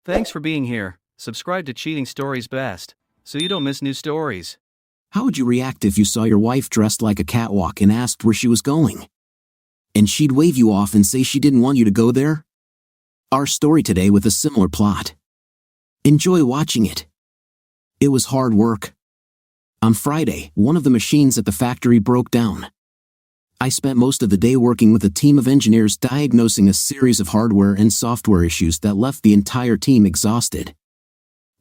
Thanks for being here. Subscribe to Cheating Stories Best, so you don't miss new stories. How would you react if you saw your wife dressed like a catwalk and asked where she was going? And she'd wave you off and say she didn't want you to go there? Our story today with a similar plot. Enjoy watching it. It was hard work. On Friday, one of the machines at the factory broke down. I spent most of the day working with a team of engineers diagnosing a series of hardware and software issues that left the entire team exhausted.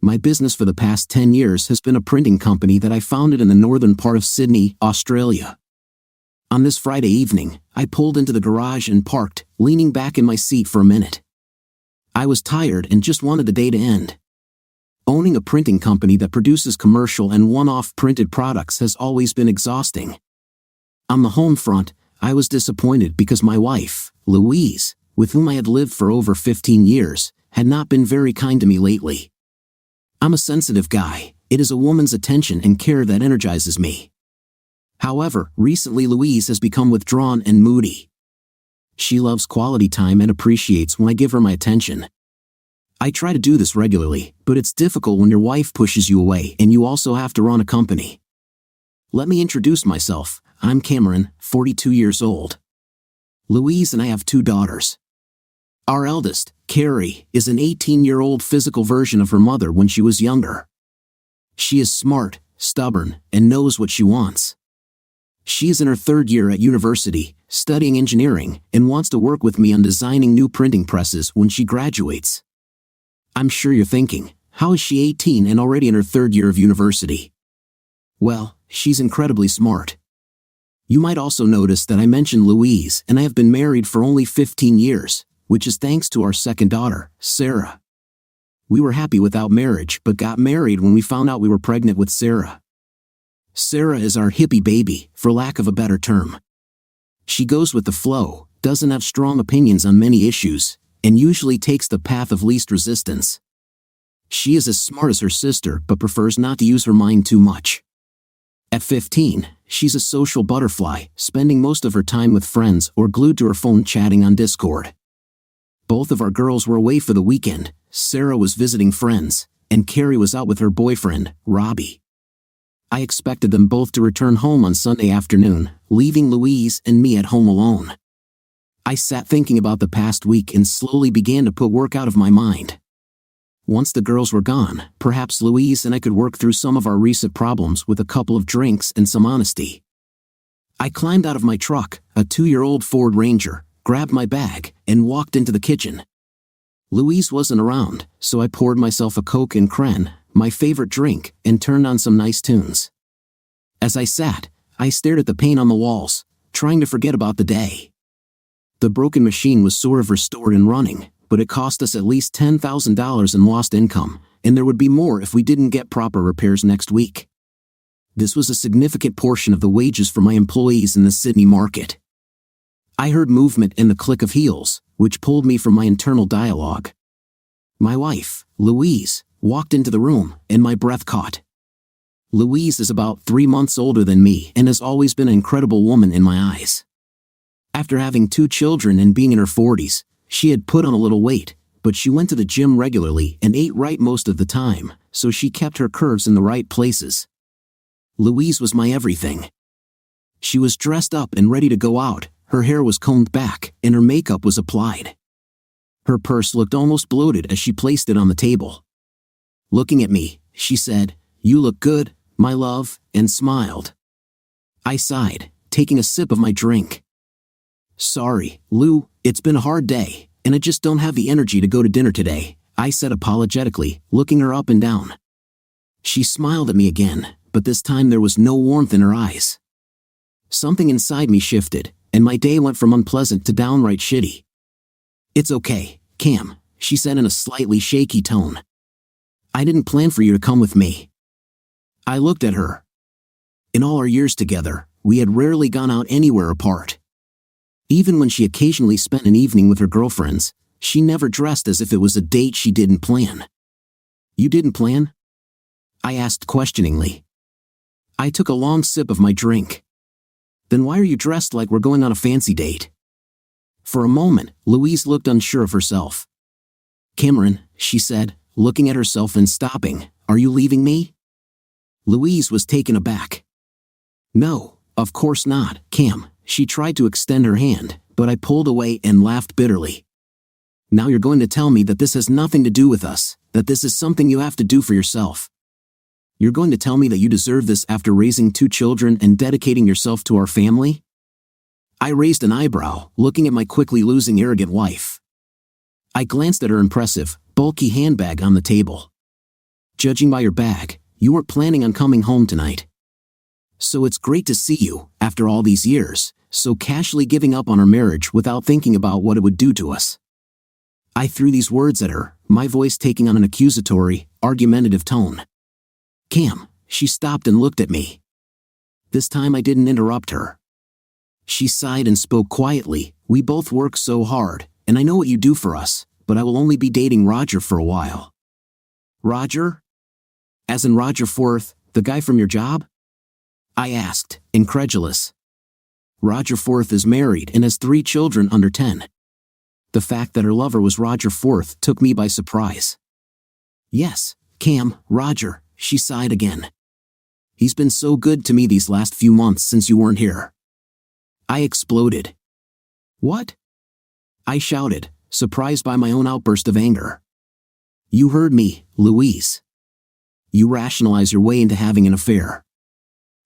My business for the past 10 years has been a printing company that I founded in the northern part of Sydney, Australia. On this Friday evening, I pulled into the garage and parked, leaning back in my seat for a minute. I was tired and just wanted the day to end. Owning a printing company that produces commercial and one-off printed products has always been exhausting. On the home front, I was disappointed because my wife, Louise, with whom I had lived for over 15 years, had not been very kind to me lately. I'm a sensitive guy. It is a woman's attention and care that energizes me. However, recently Louise has become withdrawn and moody. She loves quality time and appreciates when I give her my attention. I try to do this regularly, but it's difficult when your wife pushes you away and you also have to run a company. Let me introduce myself. I'm Cameron, 42 years old. Louise and I have 2 daughters. Our eldest, Carrie, is an 18-year-old physical version of her mother when she was younger. She is smart, stubborn, and knows what she wants. She is in her 3rd year at university, studying engineering, and wants to work with me on designing new printing presses when she graduates. I'm sure you're thinking, how is she 18 and already in her 3rd year of university? Well, she's incredibly smart. You might also notice that I mentioned Louise, and I have been married for only 15 years, which is thanks to our 2nd daughter, Sarah. We were happy without marriage but got married when we found out we were pregnant with Sarah. Sarah is our hippie baby, for lack of a better term. She goes with the flow, doesn't have strong opinions on many issues, and usually takes the path of least resistance. She is as smart as her sister but prefers not to use her mind too much. At 15, she's a social butterfly, spending most of her time with friends or glued to her phone chatting on Discord. Both of our girls were away for the weekend. Sarah was visiting friends, and Carrie was out with her boyfriend, Robbie. I expected them both to return home on Sunday afternoon, leaving Louise and me at home alone. I sat thinking about the past week and slowly began to put work out of my mind. Once the girls were gone, perhaps Louise and I could work through some of our recent problems with a couple of drinks and some honesty. I climbed out of my truck, a 2-year-old Ford Ranger, grabbed my bag, and walked into the kitchen. Louise wasn't around, so I poured myself a Coke and Cren, my favorite drink, and turned on some nice tunes. As I sat, I stared at the paint on the walls, trying to forget about the day. The broken machine was sort of restored and running, but it cost us at least $10,000 in lost income, and there would be more if we didn't get proper repairs next week. This was a significant portion of the wages for my employees in the Sydney market. I heard movement and the click of heels, which pulled me from my internal dialogue. My wife, Louise, walked into the room, and my breath caught. Louise is about 3 months older than me and has always been an incredible woman in my eyes. After having 2 children and being in her 40s, she had put on a little weight, but she went to the gym regularly and ate right most of the time, so she kept her curves in the right places. Louise was my everything. She was dressed up and ready to go out, her hair was combed back, and her makeup was applied. Her purse looked almost bloated as she placed it on the table. Looking at me, she said, "You look good, my love," and smiled. I sighed, taking a sip of my drink. "Sorry, Lou, it's been a hard day, and I just don't have the energy to go to dinner today," I said apologetically, looking her up and down. She smiled at me again, but this time there was no warmth in her eyes. Something inside me shifted, and my day went from unpleasant to downright shitty. "It's okay, Cam," she said in a slightly shaky tone. "I didn't plan for you to come with me." I looked at her. In all our years together, we had rarely gone out anywhere apart. Even when she occasionally spent an evening with her girlfriends, she never dressed as if it was a date she didn't plan. "You didn't plan?" I asked questioningly. I took a long sip of my drink. "Then why are you dressed like we're going on a fancy date?" For a moment, Louise looked unsure of herself. "Cameron," she said, looking at herself and stopping. Are you leaving me? Louise was taken aback. No, of course not, Cam. She tried to extend her hand, but I pulled away and laughed bitterly. Now you're going to tell me that this has nothing to do with us, that this is something you have to do for yourself. You're going to tell me that you deserve this after raising 2 children and dedicating yourself to our family? I raised an eyebrow, looking at my quickly losing arrogant wife. I glanced at her impressive, bulky handbag on the table. Judging by your bag, you weren't planning on coming home tonight. So it's great to see you, after all these years, so casually giving up on our marriage without thinking about what it would do to us. I threw these words at her, my voice taking on an accusatory, argumentative tone. Cam, she stopped and looked at me. This time I didn't interrupt her. She sighed and spoke quietly. We both work so hard, and I know what you do for us, but I will only be dating Roger for a while. Roger? As in Roger Forth, the guy from your job? I asked, incredulous. Roger Forth is married and has 3 children under 10. The fact that her lover was Roger Forth took me by surprise. Yes, Cam, Roger, she sighed again. He's been so good to me these last few months since you weren't here. I exploded. What? I shouted, surprised by my own outburst of anger. You heard me, Louise. You rationalize your way into having an affair.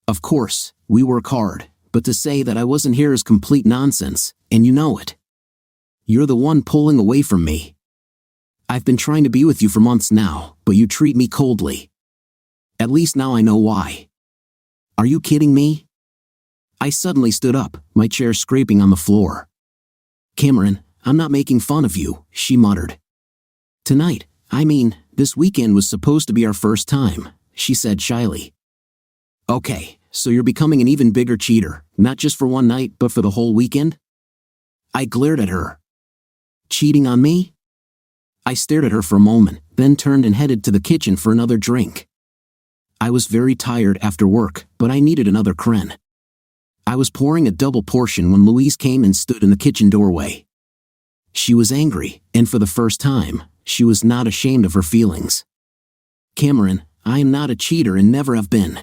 Of course, we work hard, but to say that I wasn't here is complete nonsense, and you know it. You're the one pulling away from me. I've been trying to be with you for months now, but you treat me coldly. At least now I know why. Are you kidding me? I suddenly stood up, my chair scraping on the floor. Cameron, I'm not making fun of you, she muttered. Tonight, this weekend was supposed to be our first time, she said shyly. Okay, so you're becoming an even bigger cheater, not just for one night but for the whole weekend? I glared at her. Cheating on me? I stared at her for a moment, then turned and headed to the kitchen for another drink. I was very tired after work, but I needed another Cren. I was pouring a double portion when Louise came and stood in the kitchen doorway. She was angry, and for the first time, she was not ashamed of her feelings. Cameron, I am not a cheater and never have been.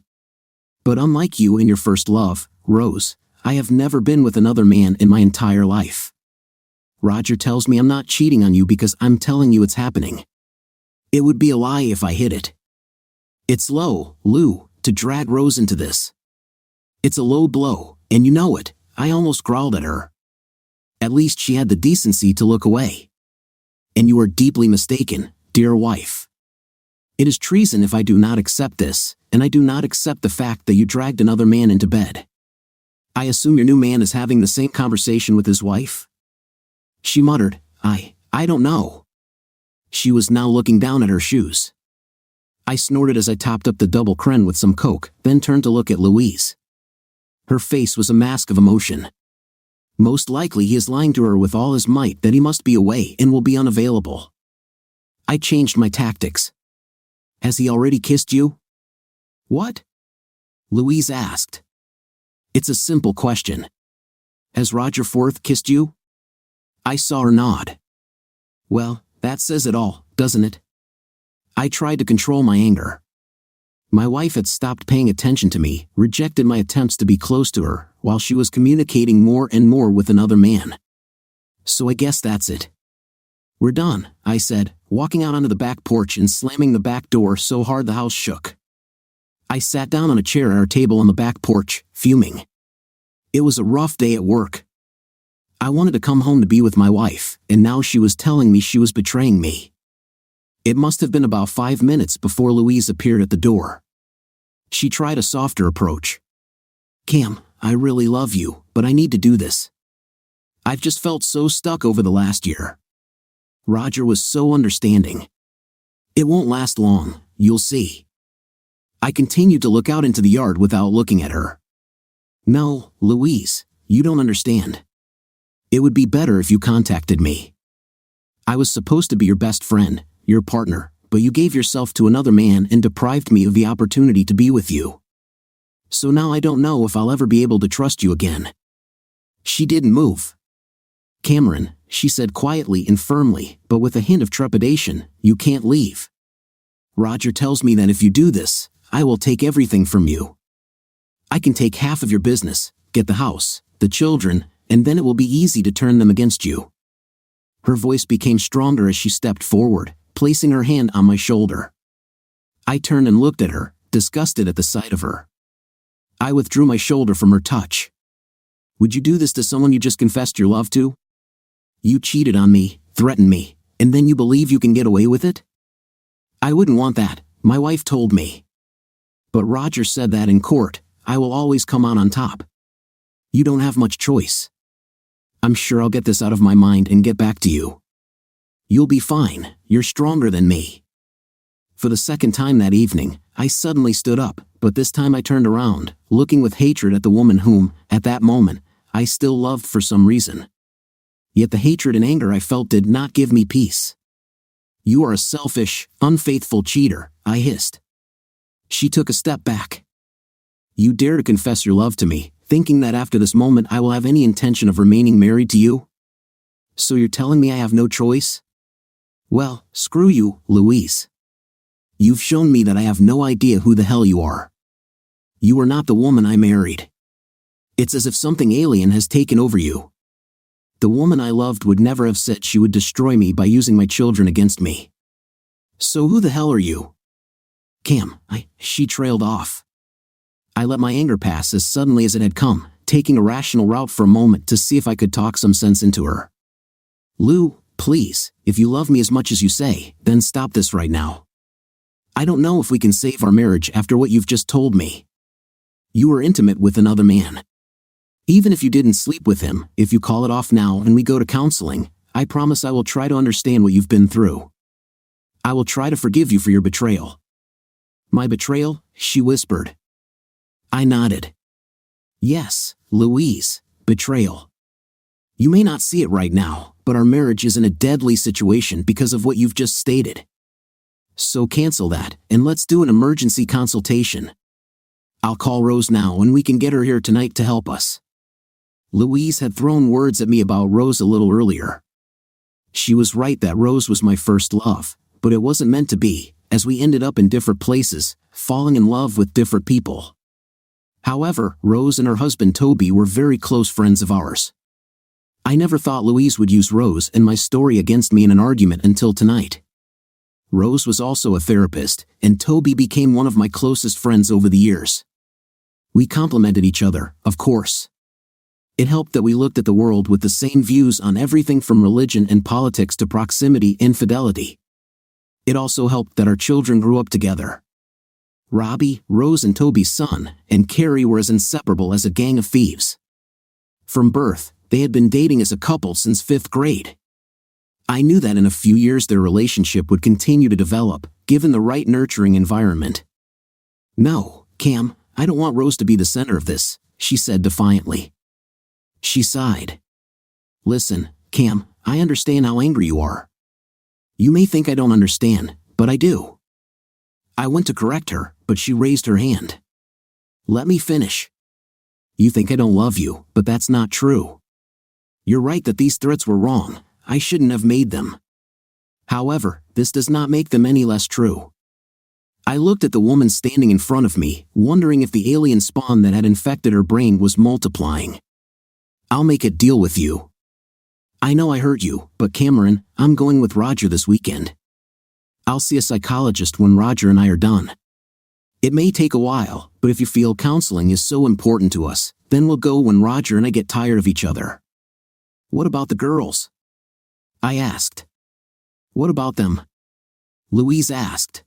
But unlike you and your first love, Rose, I have never been with another man in my entire life. Roger tells me I'm not cheating on you because I'm telling you it's happening. It would be a lie if I hid it. It's low, Lou, to drag Rose into this. It's a low blow, and you know it, I almost growled at her. At least she had the decency to look away. And you are deeply mistaken, dear wife. It is treason if I do not accept this, and I do not accept the fact that you dragged another man into bed. I assume your new man is having the same conversation with his wife? She muttered, I don't know. She was now looking down at her shoes. I snorted as I topped up the double Cren with some Coke, then turned to look at Louise. Her face was a mask of emotion. Most likely he is lying to her with all his might that he must be away and will be unavailable. I changed my tactics. Has he already kissed you? What? Louise asked. It's a simple question. Has Roger Forth kissed you? I saw her nod. Well, that says it all, doesn't it? I tried to control my anger. My wife had stopped paying attention to me, rejected my attempts to be close to her, while she was communicating more and more with another man. So I guess that's it. We're done, I said, walking out onto the back porch and slamming the back door so hard the house shook. I sat down on a chair at our table on the back porch, fuming. It was a rough day at work. I wanted to come home to be with my wife, and now she was telling me she was betraying me. It must have been about 5 minutes before Louise appeared at the door. She tried a softer approach. Cam, I really love you, but I need to do this. I've just felt so stuck over the last year. Roger was so understanding. It won't last long, you'll see. I continued to look out into the yard without looking at her. No, Louise, you don't understand. It would be better if you contacted me. I was supposed to be your best friend, your partner, but you gave yourself to another man and deprived me of the opportunity to be with you. So now I don't know if I'll ever be able to trust you again. She didn't move. Cameron, she said quietly and firmly, but with a hint of trepidation, "You can't leave. Roger tells me that if you do this, I will take everything from you. I can take half of your business, get the house, the children, and then it will be easy to turn them against you." Her voice became stronger as she stepped forward, placing her hand on my shoulder. I turned and looked at her, disgusted at the sight of her. I withdrew my shoulder from her touch. "Would you do this to someone you just confessed your love to? You cheated on me, threatened me, and then you believe you can get away with it? I wouldn't want that, my wife told me. But Roger said that in court, I will always come out on top. You don't have much choice. I'm sure I'll get this out of my mind and get back to you. You'll be fine, you're stronger than me." For the second time that evening, I suddenly stood up, but this time I turned around, looking with hatred at the woman whom, at that moment, I still loved for some reason. Yet the hatred and anger I felt did not give me peace. "You are a selfish, unfaithful cheater," I hissed. She took a step back. "You dare to confess your love to me, thinking that after this moment I will have any intention of remaining married to you? So you're telling me I have no choice? Well, screw you, Louise. You've shown me that I have no idea who the hell you are. You are not the woman I married. It's as if something alien has taken over you. The woman I loved would never have said she would destroy me by using my children against me. So who the hell are you?" "Cam, she trailed off. I let my anger pass as suddenly as it had come, taking a rational route for a moment to see if I could talk some sense into her. "Lou, please, if you love me as much as you say, then stop this right now. I don't know if we can save our marriage after what you've just told me. You were intimate with another man. Even if you didn't sleep with him, if you call it off now and we go to counseling, I promise I will try to understand what you've been through. I will try to forgive you for your betrayal." "My betrayal?" she whispered. I nodded. "Yes, Louise, betrayal. You may not see it right now, but our marriage is in a deadly situation because of what you've just stated. So cancel that, and let's do an emergency consultation. I'll call Rose now and we can get her here tonight to help us." Louise had thrown words at me about Rose a little earlier. She was right that Rose was my first love, but it wasn't meant to be, as we ended up in different places, falling in love with different people. However, Rose and her husband Toby were very close friends of ours. I never thought Louise would use Rose and my story against me in an argument until tonight. Rose was also a therapist, and Toby became one of my closest friends over the years. We complemented each other, of course. It helped that we looked at the world with the same views on everything from religion and politics to proximity and fidelity. It also helped that our children grew up together. Robbie, Rose and Toby's son, and Carrie were as inseparable as a gang of thieves. From birth, they had been dating as a couple since 5th grade. I knew that in a few years their relationship would continue to develop, given the right nurturing environment. "No, Cam, I don't want Rose to be the center of this," she said defiantly. She sighed. "Listen, Cam, I understand how angry you are. You may think I don't understand, but I do." I went to correct her, but she raised her hand. "Let me finish. You think I don't love you, but that's not true. You're right that these threats were wrong. I shouldn't have made them. However, this does not make them any less true." I looked at the woman standing in front of me, wondering if the alien spawn that had infected her brain was multiplying. "I'll make a deal with you. I know I hurt you, but Cameron, I'm going with Roger this weekend. I'll see a psychologist when Roger and I are done. It may take a while, but if you feel counseling is so important to us, then we'll go when Roger and I get tired of each other." "What about the girls?" I asked. "What about them?" Louise asked.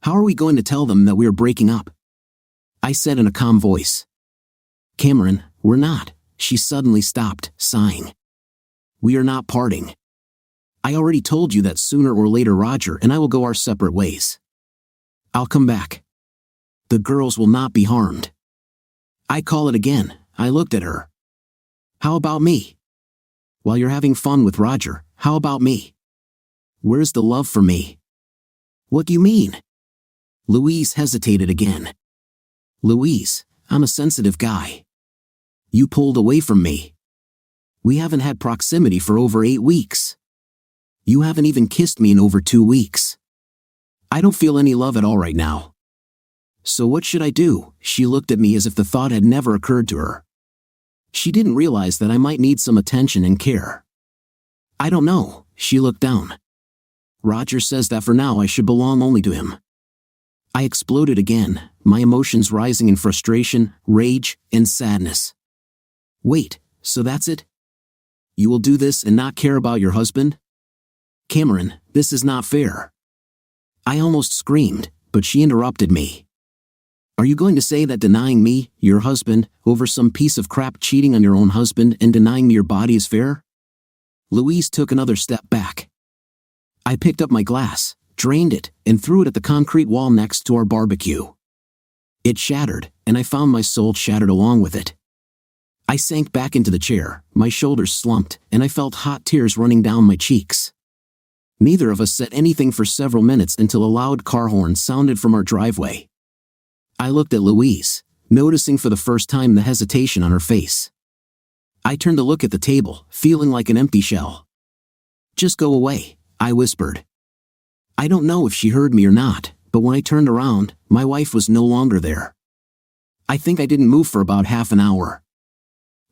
"How are we going to tell them that we are breaking up?" I said in a calm voice. "Cameron, we're not." She suddenly stopped, sighing. "We are not parting. I already told you that sooner or later Roger and I will go our separate ways. I'll come back. The girls will not be harmed." I call it again. I looked at her. "How about me? While you're having fun with Roger, how about me? Where's the love for me?" "What do you mean?" Louise hesitated again. "Louise, I'm a sensitive guy. You pulled away from me. We haven't had proximity for over 8 weeks. You haven't even kissed me in over 2 weeks. I don't feel any love at all right now. So what should I do? She looked at me as if the thought had never occurred to her. She didn't realize that I might need some attention and care. I don't know. She looked down. Roger says that for now I should belong only to him. I exploded again, my emotions rising in frustration, rage, and sadness. Wait, so that's it? You will do this and not care about your husband? Cameron, this is not fair. I almost screamed, but she interrupted me. Are you going to say that denying me, your husband, over some piece of crap cheating on your own husband and denying me your body is fair? Louise took another step back. I picked up my glass, drained it, and threw it at the concrete wall next to our barbecue. It shattered, and I found my soul shattered along with it. I sank back into the chair, my shoulders slumped, and I felt hot tears running down my cheeks. Neither of us said anything for several minutes until a loud car horn sounded from our driveway. I looked at Louise, noticing for the first time the hesitation on her face. I turned to look at the table, feeling like an empty shell. Just go away, I whispered. I don't know if she heard me or not, but when I turned around, my wife was no longer there. I think I didn't move for about half an hour.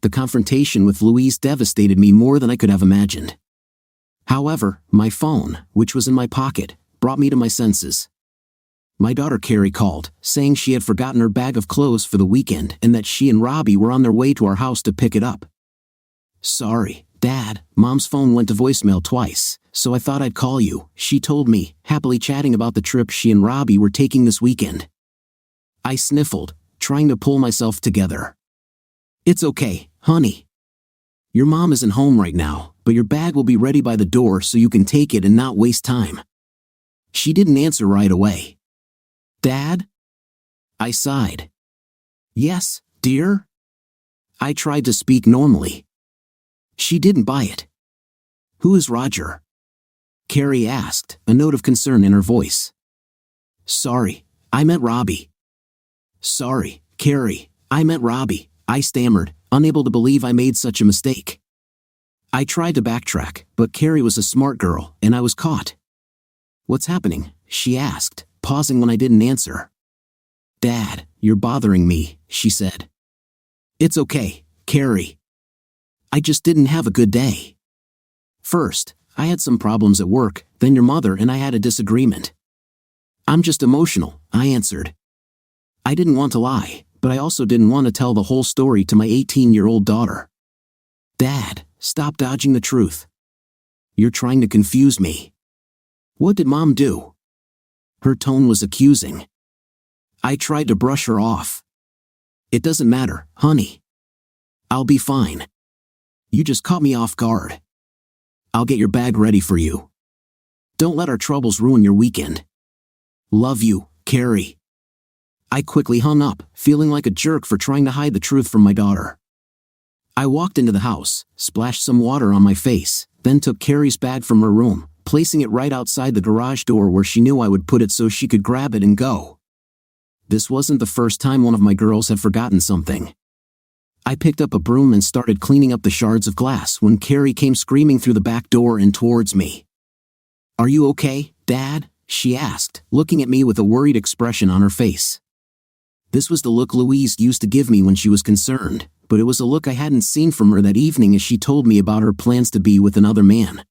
The confrontation with Louise devastated me more than I could have imagined. However, my phone, which was in my pocket, brought me to my senses. My daughter Carrie called, saying she had forgotten her bag of clothes for the weekend and that she and Robbie were on their way to our house to pick it up. Sorry, Dad, Mom's phone went to voicemail twice, so I thought I'd call you, she told me, happily chatting about the trip she and Robbie were taking this weekend. I sniffled, trying to pull myself together. It's okay, honey. Your mom isn't home right now, but your bag will be ready by the door so you can take it and not waste time. She didn't answer right away. Dad? I sighed. Yes, dear? I tried to speak normally. She didn't buy it. Who is Roger? Carrie asked, a note of concern in her voice. Sorry, I meant Robbie. Sorry, Carrie, I meant Robbie, I stammered, unable to believe I made such a mistake. I tried to backtrack, but Carrie was a smart girl, and I was caught. What's happening? She asked, pausing when I didn't answer. Dad, you're bothering me, she said. It's okay, Carrie. I just didn't have a good day. First, I had some problems at work, then your mother and I had a disagreement. I'm just emotional, I answered. I didn't want to lie, but I also didn't want to tell the whole story to my 18-year-old daughter. Dad, stop dodging the truth. You're trying to confuse me. What did Mom do? Her tone was accusing. I tried to brush her off. It doesn't matter, honey. I'll be fine. You just caught me off guard. I'll get your bag ready for you. Don't let our troubles ruin your weekend. Love you, Carrie. I quickly hung up, feeling like a jerk for trying to hide the truth from my daughter. I walked into the house, splashed some water on my face, then took Carrie's bag from her room, placing it right outside the garage door where she knew I would put it so she could grab it and go. This wasn't the first time one of my girls had forgotten something. I picked up a broom and started cleaning up the shards of glass when Carrie came screaming through the back door and towards me. Are you okay, Dad? She asked, looking at me with a worried expression on her face. This was the look Louise used to give me when she was concerned, but it was a look I hadn't seen from her that evening as she told me about her plans to be with another man.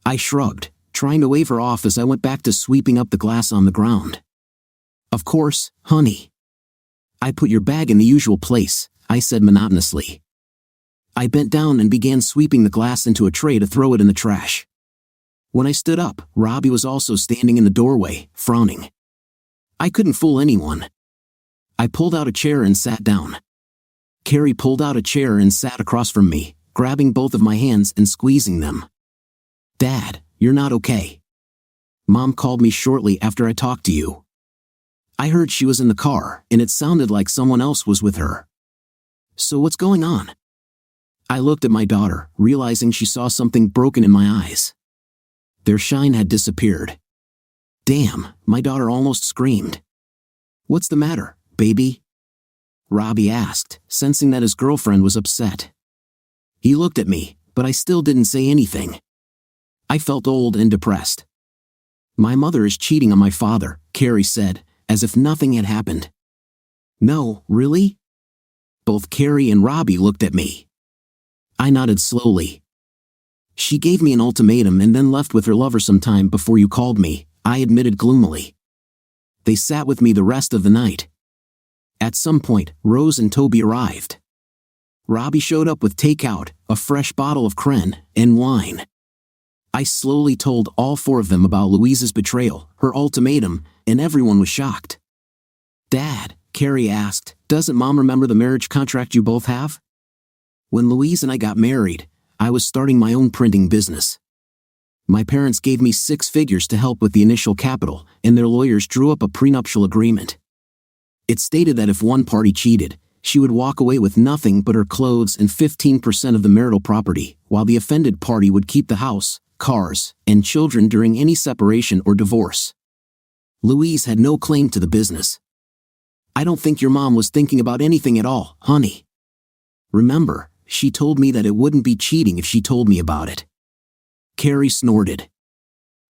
I shrugged, trying to wave her off as I went back to sweeping up the glass on the ground. Of course, honey. I put your bag in the usual place, I said monotonously. I bent down and began sweeping the glass into a tray to throw it in the trash. When I stood up, Robbie was also standing in the doorway, frowning. I couldn't fool anyone. I pulled out a chair and sat down. Carrie pulled out a chair and sat across from me, grabbing both of my hands and squeezing them. Dad, you're not okay. Mom called me shortly after I talked to you. I heard she was in the car, and it sounded like someone else was with her. So what's going on? I looked at my daughter, realizing she saw something broken in my eyes. Their shine had disappeared. Damn, my daughter almost screamed. What's the matter, baby? Robbie asked, sensing that his girlfriend was upset. He looked at me, but I still didn't say anything. I felt old and depressed. My mother is cheating on my father, Carrie said, as if nothing had happened. No, really? Both Carrie and Robbie looked at me. I nodded slowly. She gave me an ultimatum and then left with her lover some time before you called me, I admitted gloomily. They sat with me the rest of the night. At some point, Rose and Toby arrived. Robbie showed up with takeout, a fresh bottle of Cren, and wine. I slowly told all four of them about Louise's betrayal, her ultimatum, and everyone was shocked. Dad, Carrie asked, doesn't Mom remember the marriage contract you both have? When Louise and I got married, I was starting my own printing business. My parents gave me 6 figures to help with the initial capital, and their lawyers drew up a prenuptial agreement. It stated that if one party cheated, she would walk away with nothing but her clothes and 15% of the marital property, while the offended party would keep the house, cars, and children during any separation or divorce. Louise had no claim to the business. I don't think your mom was thinking about anything at all, honey. Remember, she told me that it wouldn't be cheating if she told me about it. Carrie snorted.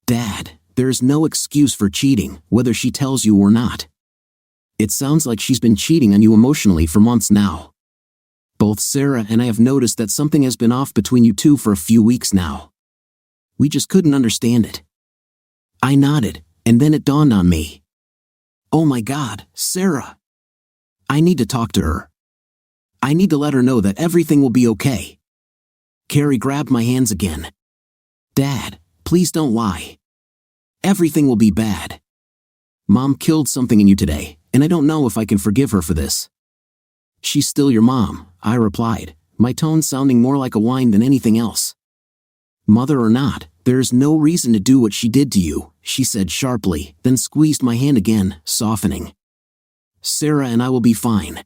Dad, there's no excuse for cheating, whether she tells you or not. It sounds like she's been cheating on you emotionally for months now. Both Sarah and I have noticed that something has been off between you two for a few weeks now. We just couldn't understand it. I nodded, and then it dawned on me. Oh my God, Sarah. I need to talk to her. I need to let her know that everything will be okay. Carrie grabbed my hands again. Dad, please don't lie. Everything will be bad. Mom killed something in you today, and I don't know if I can forgive her for this. She's still your mom, I replied, my tone sounding more like a whine than anything else. Mother or not, there's no reason to do what she did to you, she said sharply, then squeezed my hand again, softening. Sarah and I will be fine.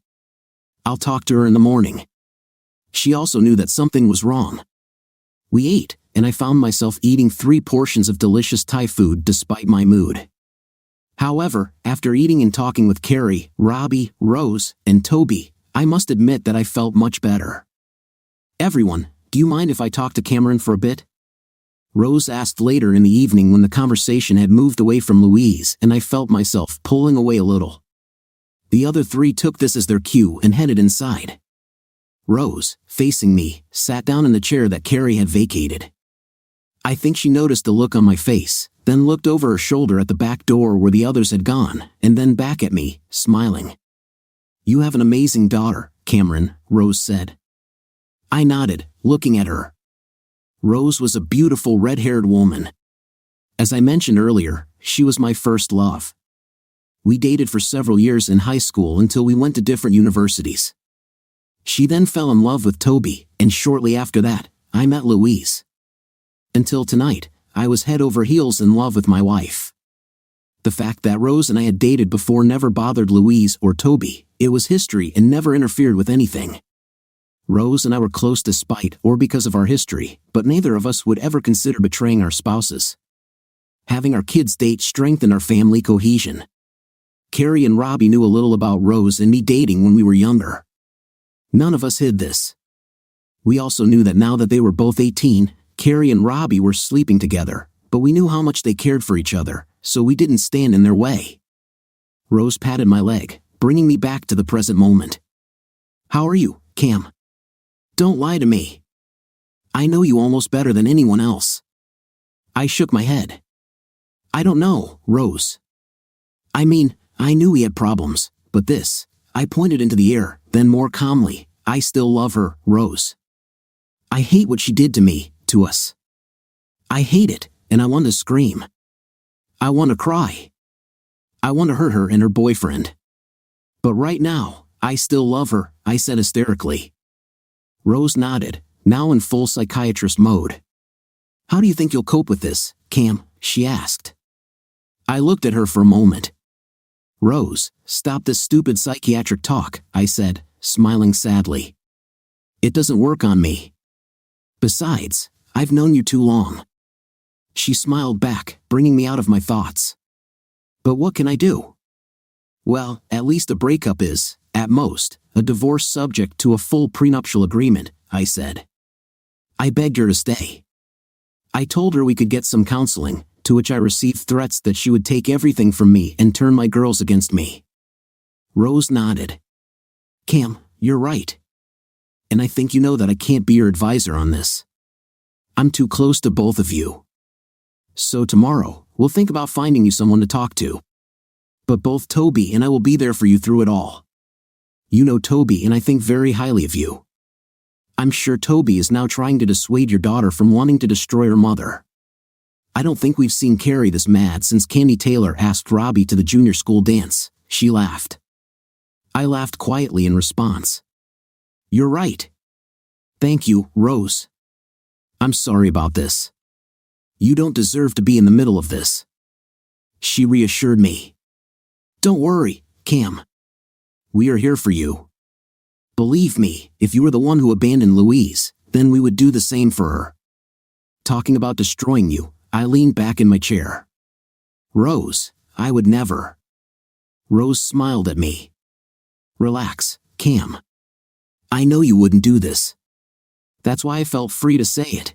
I'll talk to her in the morning. She also knew that something was wrong. We ate, and I found myself eating 3 portions of delicious Thai food despite my mood. However, after eating and talking with Carrie, Robbie, Rose, and Toby, I must admit that I felt much better. Everyone, do you mind if I talk to Cameron for a bit? Rose asked later in the evening when the conversation had moved away from Louise and I felt myself pulling away a little. The other 3 took this as their cue and headed inside. Rose, facing me, sat down in the chair that Carrie had vacated. I think she noticed the look on my face, then looked over her shoulder at the back door where the others had gone, and then back at me, smiling. You have an amazing daughter, Cameron, Rose said. I nodded, looking at her. Rose was a beautiful red-haired woman. As I mentioned earlier, she was my first love. We dated for several years in high school until we went to different universities. She then fell in love with Toby, and shortly after that, I met Louise. Until tonight, I was head over heels in love with my wife. The fact that Rose and I had dated before never bothered Louise or Toby, it was history and never interfered with anything. Rose and I were close despite or because of our history, but neither of us would ever consider betraying our spouses. Having our kids date strengthened our family cohesion. Carrie and Robbie knew a little about Rose and me dating when we were younger. None of us hid this. We also knew that now that they were both 18, Carrie and Robbie were sleeping together, but we knew how much they cared for each other, so we didn't stand in their way. Rose patted my leg, bringing me back to the present moment. How are you, Cam? Don't lie to me. I know you almost better than anyone else. I shook my head. I don't know, Rose. I mean, I knew he had problems, but this, I pointed into the air, then more calmly, I still love her, Rose. I hate what she did to me, to us. I hate it, and I want to scream. I want to cry. I want to hurt her and her boyfriend. But right now, I still love her, I said hysterically. Rose nodded, now in full psychiatrist mode. How do you think you'll cope with this, Cam? She asked. I looked at her for a moment. Rose, stop this stupid psychiatric talk, I said, smiling sadly. It doesn't work on me. Besides, I've known you too long. She smiled back, bringing me out of my thoughts. But what can I do? Well, at least a breakup is, at most, a divorce subject to a full prenuptial agreement, I said. I begged her to stay. I told her we could get some counseling, to which I received threats that she would take everything from me and turn my girls against me. Rose nodded. Cam, you're right. And I think you know that I can't be your advisor on this. I'm too close to both of you. So tomorrow, we'll think about finding you someone to talk to. But both Toby and I will be there for you through it all. You know Toby and I think very highly of you. I'm sure Toby is now trying to dissuade your daughter from wanting to destroy her mother. I don't think we've seen Carrie this mad since Candy Taylor asked Robbie to the junior school dance. She laughed. I laughed quietly in response. You're right. Thank you, Rose. I'm sorry about this. You don't deserve to be in the middle of this. She reassured me. Don't worry, Cam. We are here for you. Believe me, if you were the one who abandoned Louise, then we would do the same for her. Talking about destroying you, I leaned back in my chair. Rose, I would never. Rose smiled at me. Relax, Cam. I know you wouldn't do this. That's why I felt free to say it.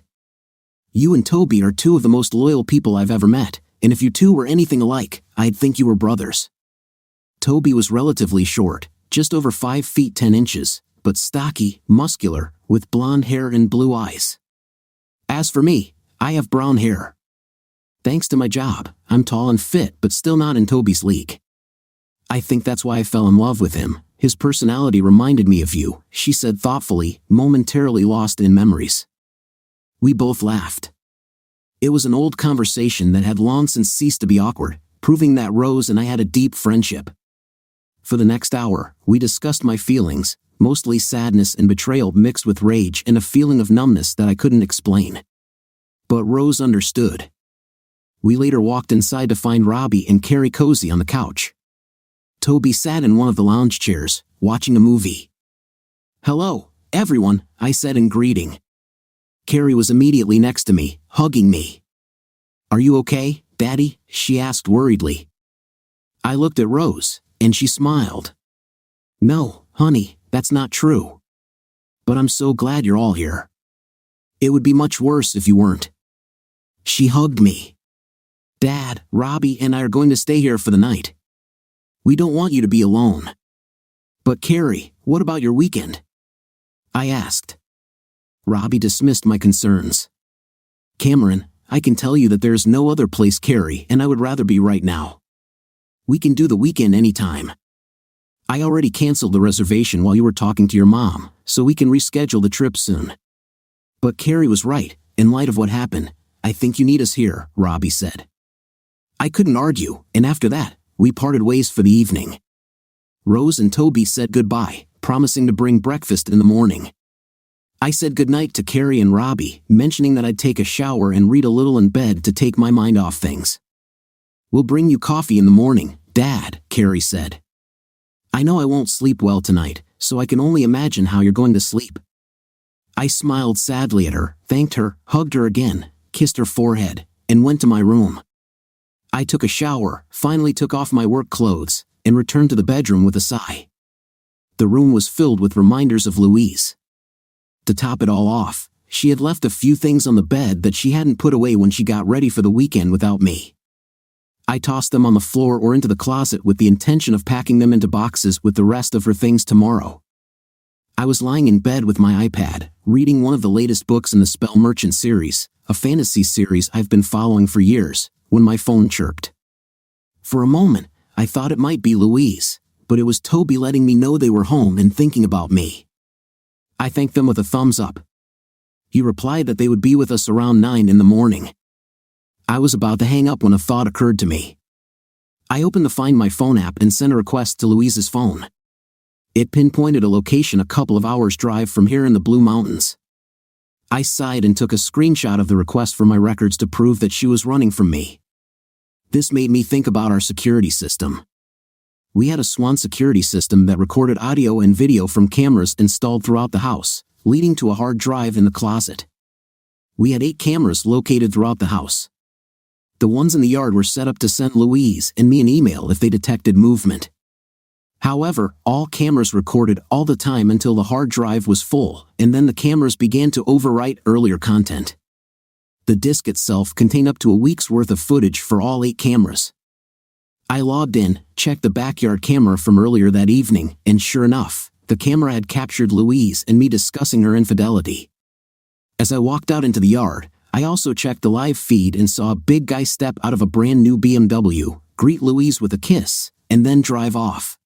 You and Toby are two of the most loyal people I've ever met, and if you two were anything alike, I'd think you were brothers. Toby was relatively short, just over 5 feet 10 inches, but stocky, muscular, with blonde hair and blue eyes. As for me, I have brown hair. Thanks to my job, I'm tall and fit but still not in Toby's league. I think that's why I fell in love with him. His personality reminded me of you, she said thoughtfully, momentarily lost in memories. We both laughed. It was an old conversation that had long since ceased to be awkward, proving that Rose and I had a deep friendship. For the next hour, we discussed my feelings, mostly sadness and betrayal mixed with rage and a feeling of numbness that I couldn't explain. But Rose understood. We later walked inside to find Robbie and Carrie cozy on the couch. Toby sat in one of the lounge chairs, watching a movie. Hello, everyone, I said in greeting. Carrie was immediately next to me, hugging me. Are you okay, Daddy? She asked worriedly. I looked at Rose, and she smiled. No, honey, that's not true. But I'm so glad you're all here. It would be much worse if you weren't. She hugged me. Dad, Robbie and I are going to stay here for the night. We don't want you to be alone. But Carrie, what about your weekend? I asked. Robbie dismissed my concerns. Cameron, I can tell you that there's no other place Carrie and I would rather be right now. We can do the weekend anytime. I already canceled the reservation while you were talking to your mom, so we can reschedule the trip soon. But Carrie was right, in light of what happened, I think you need us here, Robbie said. I couldn't argue, and after that, we parted ways for the evening. Rose and Toby said goodbye, promising to bring breakfast in the morning. I said goodnight to Carrie and Robbie, mentioning that I'd take a shower and read a little in bed to take my mind off things. We'll bring you coffee in the morning, Dad, Carrie said. I know I won't sleep well tonight, so I can only imagine how you're going to sleep. I smiled sadly at her, thanked her, hugged her again, kissed her forehead, and went to my room. I took a shower, finally took off my work clothes, and returned to the bedroom with a sigh. The room was filled with reminders of Louise. To top it all off, she had left a few things on the bed that she hadn't put away when she got ready for the weekend without me. I tossed them on the floor or into the closet with the intention of packing them into boxes with the rest of her things tomorrow. I was lying in bed with my iPad, reading one of the latest books in the Spell Merchant series, a fantasy series I've been following for years, when my phone chirped. For a moment, I thought it might be Louise, but it was Toby letting me know they were home and thinking about me. I thanked them with a thumbs up. He replied that they would be with us around 9 in the morning. I was about to hang up when a thought occurred to me. I opened the Find My Phone app and sent a request to Louise's phone. It pinpointed a location a couple of hours' drive from here in the Blue Mountains. I sighed and took a screenshot of the request from my records to prove that she was running from me. This made me think about our security system. We had a Swan security system that recorded audio and video from cameras installed throughout the house, leading to a hard drive in the closet. We had 8 cameras located throughout the house. The ones in the yard were set up to send Louise and me an email if they detected movement. However, all cameras recorded all the time until the hard drive was full, and then the cameras began to overwrite earlier content. The disk itself contained up to a week's worth of footage for all 8 cameras. I logged in, checked the backyard camera from earlier that evening, and sure enough, the camera had captured Louise and me discussing her infidelity. As I walked out into the yard, I also checked the live feed and saw a big guy step out of a brand new BMW, greet Louise with a kiss, and then drive off.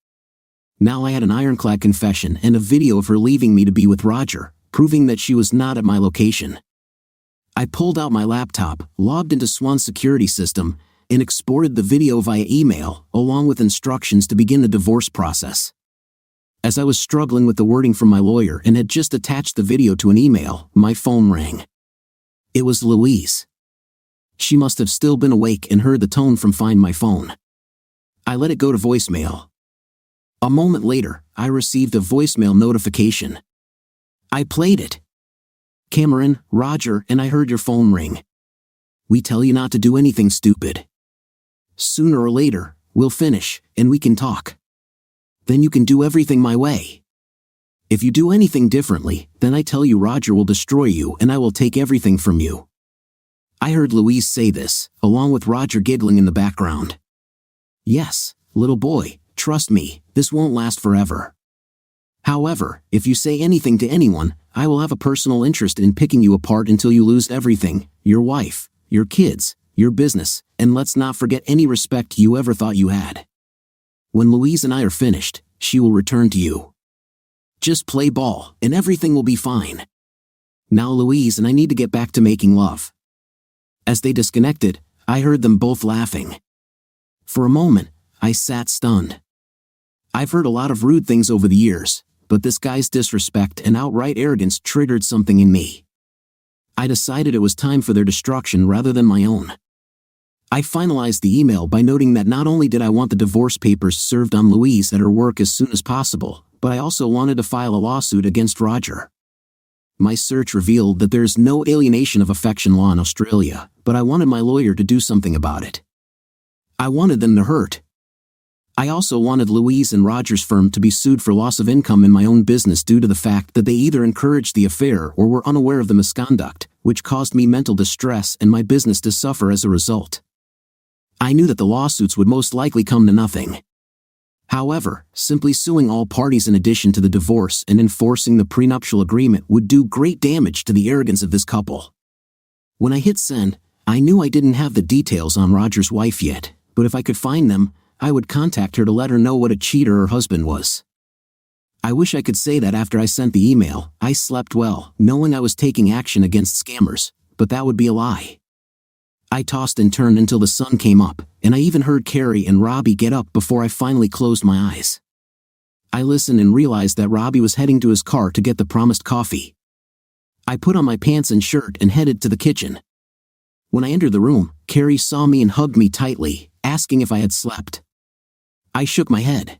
Now I had an ironclad confession and a video of her leaving me to be with Roger, proving that she was not at my location. I pulled out my laptop, logged into Swan's security system, and exported the video via email, along with instructions to begin the divorce process. As I was struggling with the wording from my lawyer and had just attached the video to an email, my phone rang. It was Louise. She must have still been awake and heard the tone from Find My Phone. I let it go to voicemail. A moment later, I received a voicemail notification. I played it. Cameron, Roger, and I heard your phone ring. We tell you not to do anything stupid. Sooner or later, we'll finish, and we can talk. Then you can do everything my way. If you do anything differently, then I tell you Roger will destroy you and I will take everything from you. I heard Louise say this, along with Roger giggling in the background. Yes, little boy, trust me, this won't last forever. However, if you say anything to anyone, I will have a personal interest in picking you apart until you lose everything, your wife, your kids, your business, and let's not forget any respect you ever thought you had. When Louise and I are finished, she will return to you. Just play ball, and everything will be fine. Now Louise and I need to get back to making love. As they disconnected, I heard them both laughing. For a moment, I sat stunned. I've heard a lot of rude things over the years, but this guy's disrespect and outright arrogance triggered something in me. I decided it was time for their destruction rather than my own. I finalized the email by noting that not only did I want the divorce papers served on Louise at her work as soon as possible, but I also wanted to file a lawsuit against Roger. My search revealed that there is no alienation of affection law in Australia, but I wanted my lawyer to do something about it. I wanted them to hurt. I also wanted Louise and Roger's firm to be sued for loss of income in my own business due to the fact that they either encouraged the affair or were unaware of the misconduct, which caused me mental distress and my business to suffer as a result. I knew that the lawsuits would most likely come to nothing. However, simply suing all parties in addition to the divorce and enforcing the prenuptial agreement would do great damage to the arrogance of this couple. When I hit send, I knew I didn't have the details on Roger's wife yet, but if I could find them, I would contact her to let her know what a cheater her husband was. I wish I could say that after I sent the email, I slept well, knowing I was taking action against scammers, but that would be a lie. I tossed and turned until the sun came up, and I even heard Carrie and Robbie get up before I finally closed my eyes. I listened and realized that Robbie was heading to his car to get the promised coffee. I put on my pants and shirt and headed to the kitchen. When I entered the room, Carrie saw me and hugged me tightly, asking if I had slept. I shook my head.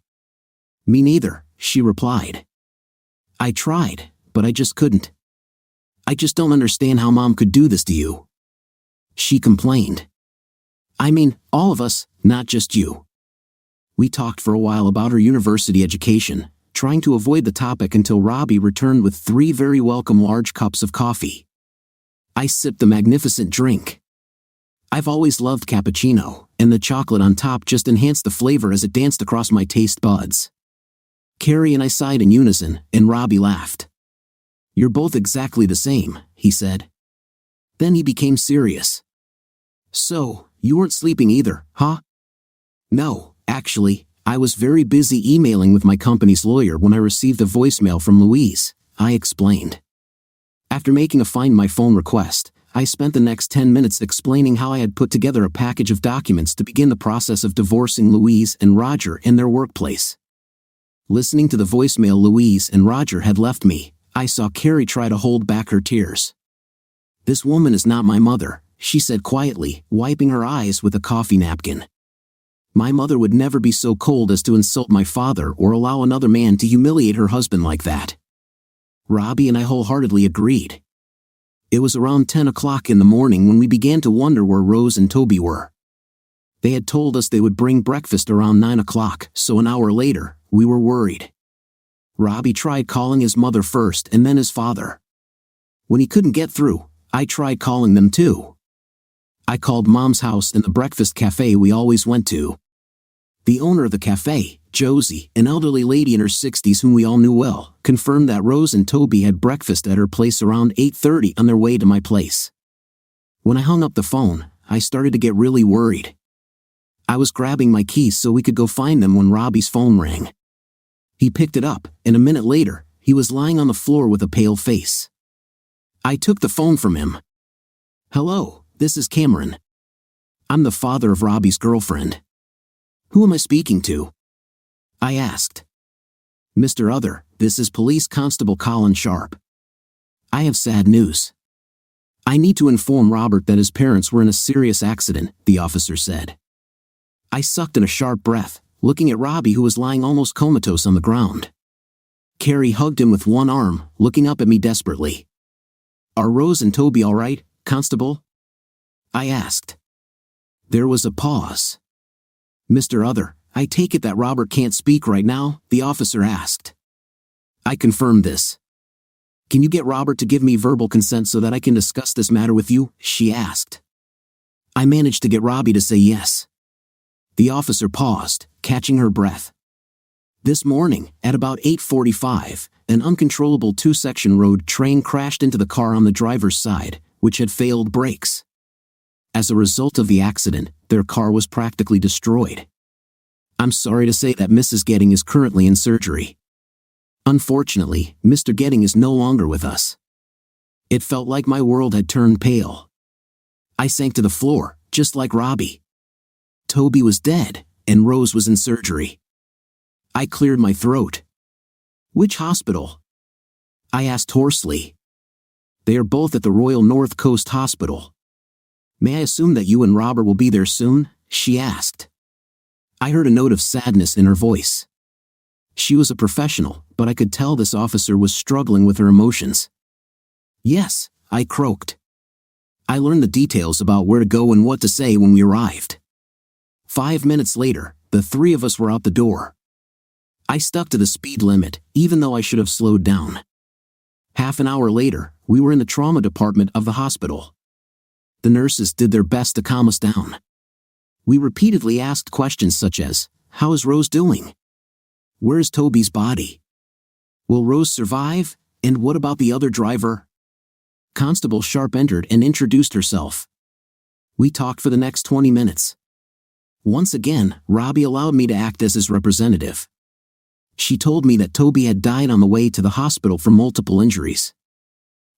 Me neither, she replied. I tried, but I just couldn't. I just don't understand how Mom could do this to you. She complained. I mean, all of us, not just you. We talked for a while about her university education, trying to avoid the topic until Robbie returned with 3 very welcome large cups of coffee. I sipped the magnificent drink. I've always loved cappuccino, and the chocolate on top just enhanced the flavor as it danced across my taste buds. Carrie and I sighed in unison, and Robbie laughed. You're both exactly the same, he said. Then he became serious. So, you weren't sleeping either, huh? No, actually, I was very busy emailing with my company's lawyer when I received a voicemail from Louise, I explained. After making a Find My Phone request, I spent the next 10 minutes explaining how I had put together a package of documents to begin the process of divorcing Louise and Roger in their workplace. Listening to the voicemail Louise and Roger had left me, I saw Carrie try to hold back her tears. This woman is not my mother, she said quietly, wiping her eyes with a coffee napkin. My mother would never be so cold as to insult my father or allow another man to humiliate her husband like that. Robbie and I wholeheartedly agreed. It was around 10 o'clock in the morning when we began to wonder where Rose and Toby were. They had told us they would bring breakfast around 9 o'clock, so an hour later, we were worried. Robbie tried calling his mother first and then his father. When he couldn't get through, I tried calling them too. I called Mom's house and the breakfast cafe we always went to. The owner of the cafe, Josie, an elderly lady in her 60s whom we all knew well, confirmed that Rose and Toby had breakfast at her place around 8:30 on their way to my place. When I hung up the phone, I started to get really worried. I was grabbing my keys so we could go find them when Robbie's phone rang. He picked it up, and a minute later, he was lying on the floor with a pale face. I took the phone from him. "Hello, this is Cameron. I'm the father of Robbie's girlfriend. Who am I speaking to?" I asked. "Mr. Other, this is Police Constable Colin Sharp. I have sad news. I need to inform Robert that his parents were in a serious accident," the officer said. I sucked in a sharp breath, looking at Robbie who was lying almost comatose on the ground. Carrie hugged him with one arm, looking up at me desperately. "Are Rose and Toby all right, Constable?" I asked. There was a pause. "Mr. Other, I take it that Robert can't speak right now?" the officer asked. I confirmed this. "Can you get Robert to give me verbal consent so that I can discuss this matter with you?" she asked. I managed to get Robbie to say yes. The officer paused, catching her breath. "This morning, at about 8:45, an uncontrollable two-section road train crashed into the car on the driver's side, which had failed brakes. As a result of the accident, their car was practically destroyed. I'm sorry to say that Mrs. Getting is currently in surgery. Unfortunately, Mr. Getting is no longer with us." It felt like my world had turned pale. I sank to the floor, just like Robbie. Toby was dead, and Rose was in surgery. I cleared my throat. "Which hospital?" I asked hoarsely. "They are both at the Royal North Coast Hospital." "May I assume that you and Robert will be there soon?" she asked. I heard a note of sadness in her voice. She was a professional, but I could tell this officer was struggling with her emotions. "Yes," I croaked. I learned the details about where to go and what to say when we arrived. 5 minutes later, the three of us were out the door. I stuck to the speed limit, even though I should have slowed down. Half an hour later, we were in the trauma department of the hospital. The nurses did their best to calm us down. We repeatedly asked questions such as, "How is Rose doing? Where is Toby's body? Will Rose survive? And what about the other driver?" Constable Sharp entered and introduced herself. We talked for the next 20 minutes. Once again, Robbie allowed me to act as his representative. She told me that Toby had died on the way to the hospital from multiple injuries.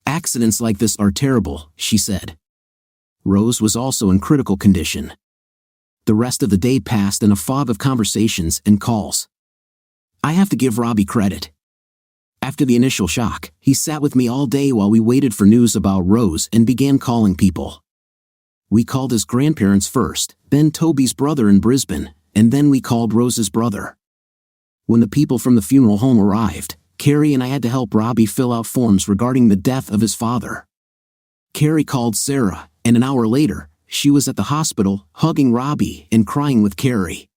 "Accidents like this are terrible," she said. Rose was also in critical condition. The rest of the day passed in a fog of conversations and calls. I have to give Robbie credit. After the initial shock, he sat with me all day while we waited for news about Rose and began calling people. We called his grandparents first, then Toby's brother in Brisbane, and then we called Rose's brother. When the people from the funeral home arrived, Carrie and I had to help Robbie fill out forms regarding the death of his father. Carrie called Sarah, and an hour later, she was at the hospital, hugging Robbie and crying with Carrie.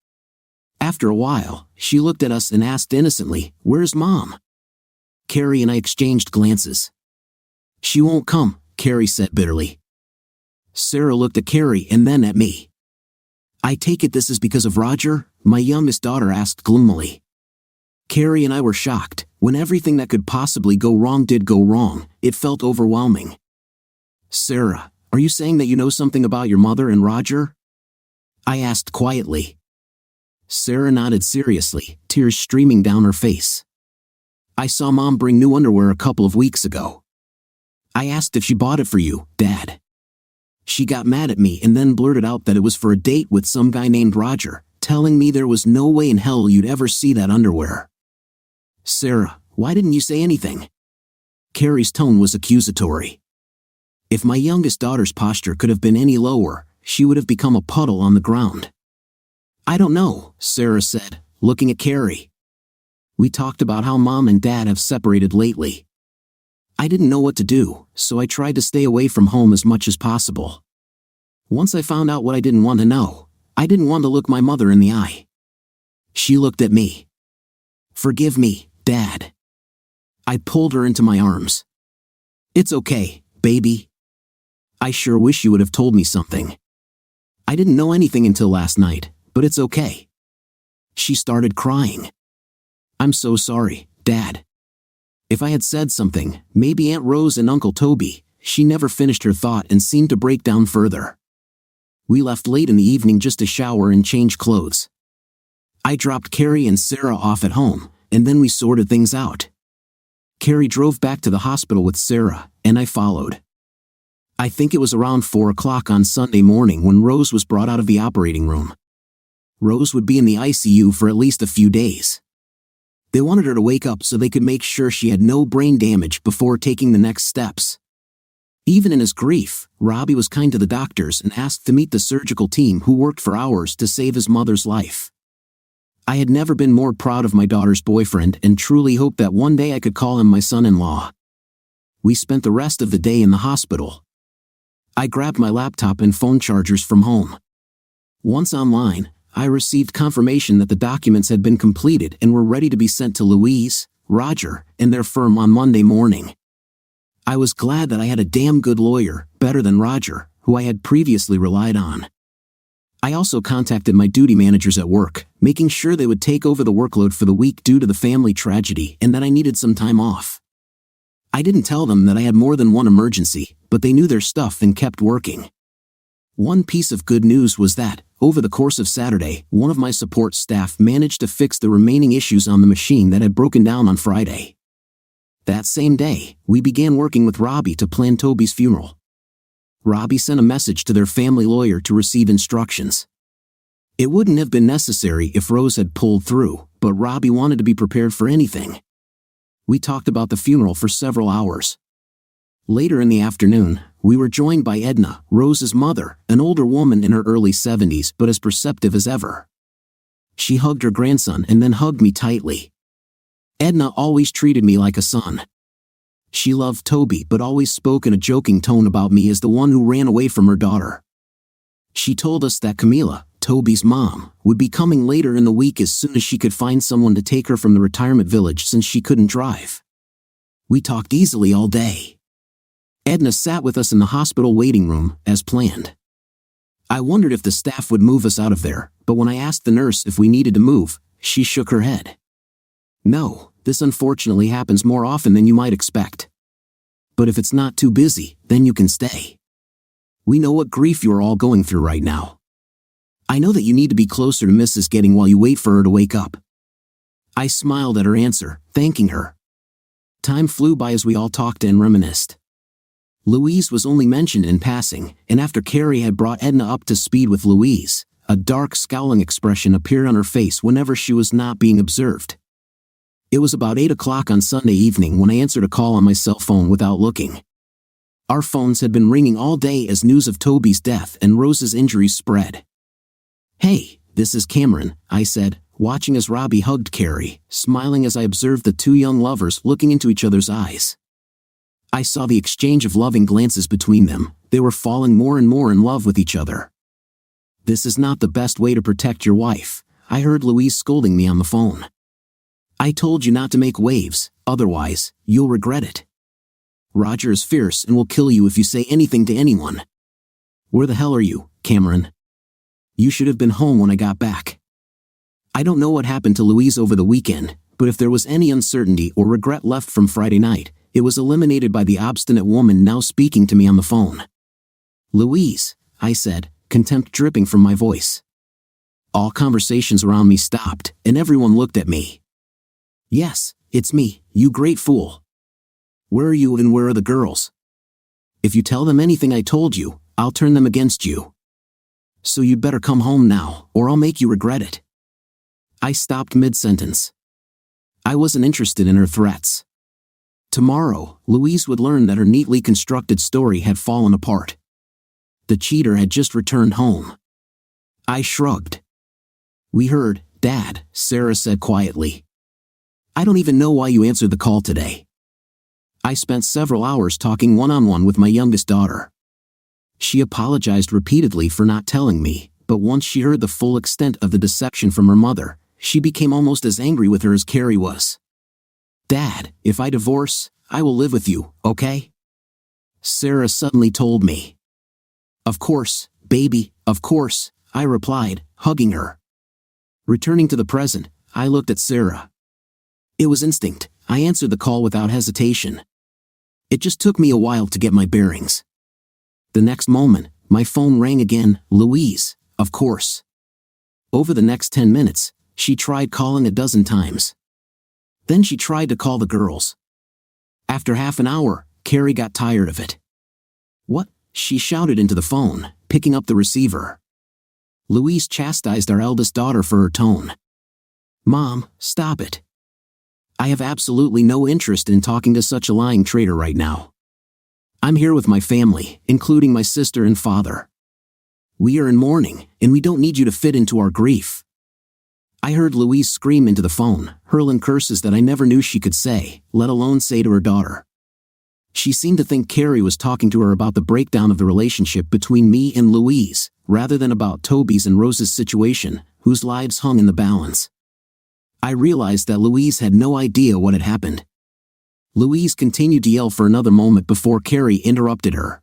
After a while, she looked at us and asked innocently, "Where's Mom?" Carrie and I exchanged glances. "She won't come," Carrie said bitterly. Sarah looked at Carrie and then at me. "I take it this is because of Roger?" my youngest daughter asked gloomily. Carrie and I were shocked. When everything that could possibly go wrong did go wrong, it felt overwhelming. "Sarah, are you saying that you know something about your mother and Roger?" I asked quietly. Sarah nodded seriously, tears streaming down her face. "I saw Mom bring new underwear a couple of weeks ago. I asked if she bought it for you, Dad. She got mad at me and then blurted out that it was for a date with some guy named Roger, telling me there was no way in hell you'd ever see that underwear." "Sarah, why didn't you say anything?" Carrie's tone was accusatory. If my youngest daughter's posture could have been any lower, she would have become a puddle on the ground. "I don't know," Sarah said, looking at Carrie. "We talked about how Mom and Dad have separated lately. I didn't know what to do, so I tried to stay away from home as much as possible. Once I found out what I didn't want to know, I didn't want to look my mother in the eye." She looked at me. "Forgive me, Dad." I pulled her into my arms. "It's okay, baby. I sure wish you would have told me something. I didn't know anything until last night, but it's okay." She started crying. "I'm so sorry, Dad. If I had said something, maybe Aunt Rose and Uncle Toby." She never finished her thought and seemed to break down further. We left late in the evening just to shower and change clothes. I dropped Carrie and Sarah off at home, and then we sorted things out. Carrie drove back to the hospital with Sarah, and I followed. I think it was around 4 o'clock on Sunday morning when Rose was brought out of the operating room. Rose would be in the ICU for at least a few days. They wanted her to wake up so they could make sure she had no brain damage before taking the next steps. Even in his grief, Robbie was kind to the doctors and asked to meet the surgical team who worked for hours to save his mother's life. I had never been more proud of my daughter's boyfriend and truly hoped that one day I could call him my son-in-law. We spent the rest of the day in the hospital. I grabbed my laptop and phone chargers from home. Once online, I received confirmation that the documents had been completed and were ready to be sent to Louise, Roger, and their firm on Monday morning. I was glad that I had a damn good lawyer, better than Roger, who I had previously relied on. I also contacted my duty managers at work, making sure they would take over the workload for the week due to the family tragedy and that I needed some time off. I didn't tell them that I had more than one emergency, but they knew their stuff and kept working. One piece of good news was that, over the course of Saturday, one of my support staff managed to fix the remaining issues on the machine that had broken down on Friday. That same day, we began working with Robbie to plan Toby's funeral. Robbie sent a message to their family lawyer to receive instructions. It wouldn't have been necessary if Rose had pulled through, but Robbie wanted to be prepared for anything. We talked about the funeral for several hours. Later in the afternoon, we were joined by Edna, Rose's mother, an older woman in her early 70s but as perceptive as ever. She hugged her grandson and then hugged me tightly. Edna always treated me like a son. She loved Toby but always spoke in a joking tone about me as the one who ran away from her daughter. She told us that Camila, Toby's mom, would be coming later in the week as soon as she could find someone to take her from the retirement village since she couldn't drive. We talked easily all day. Edna sat with us in the hospital waiting room, as planned. I wondered if the staff would move us out of there, but when I asked the nurse if we needed to move, she shook her head. "No, this unfortunately happens more often than you might expect. But if it's not too busy, then you can stay. We know what grief you're all going through right now. I know that you need to be closer to Mrs. Getting while you wait for her to wake up." I smiled at her answer, thanking her. Time flew by as we all talked and reminisced. Louise was only mentioned in passing, and after Carrie had brought Edna up to speed with Louise, a dark scowling expression appeared on her face whenever she was not being observed. It was about 8 o'clock on Sunday evening when I answered a call on my cell phone without looking. Our phones had been ringing all day as news of Toby's death and Rose's injuries spread. "Hey, this is Cameron," I said, watching as Robbie hugged Carrie, smiling as I observed the two young lovers looking into each other's eyes. I saw the exchange of loving glances between them. They were falling more and more in love with each other. "This is not the best way to protect your wife," I heard Louise scolding me on the phone. "I told you not to make waves, otherwise, you'll regret it. Roger is fierce and will kill you if you say anything to anyone." "Where the hell are you, Cameron? You should have been home when I got back." I don't know what happened to Louise over the weekend, but if there was any uncertainty or regret left from Friday night, it was eliminated by the obstinate woman now speaking to me on the phone. "Louise," I said, contempt dripping from my voice. All conversations around me stopped, and everyone looked at me. "Yes, it's me, you great fool. Where are you and where are the girls? If you tell them anything I told you, I'll turn them against you. So you'd better come home now, or I'll make you regret it." I stopped mid-sentence. I wasn't interested in her threats. Tomorrow, Louise would learn that her neatly constructed story had fallen apart. The cheater had just returned home. I shrugged. "We heard, Dad," Sarah said quietly. "I don't even know why you answered the call today." I spent several hours talking one-on-one with my youngest daughter. She apologized repeatedly for not telling me, but once she heard the full extent of the deception from her mother, she became almost as angry with her as Carrie was. "Dad, if I divorce, I will live with you, okay?" Sarah suddenly told me. "Of course, baby, of course," I replied, hugging her. Returning to the present, I looked at Sarah. It was instinct. I answered the call without hesitation. It just took me a while to get my bearings. The next moment, my phone rang again. Louise, of course. Over the next 10 minutes, she tried calling a dozen times. Then she tried to call the girls. After half an hour, Carrie got tired of it. "What?" she shouted into the phone, picking up the receiver. Louise chastised our eldest daughter for her tone. "Mom, stop it. I have absolutely no interest in talking to such a lying traitor right now. I'm here with my family, including my sister and father. We are in mourning, and we don't need you to fit into our grief." I heard Louise scream into the phone, hurling curses that I never knew she could say, let alone say to her daughter. She seemed to think Carrie was talking to her about the breakdown of the relationship between me and Louise, rather than about Toby's and Rose's situation, whose lives hung in the balance. I realized that Louise had no idea what had happened. Louise continued to yell for another moment before Carrie interrupted her.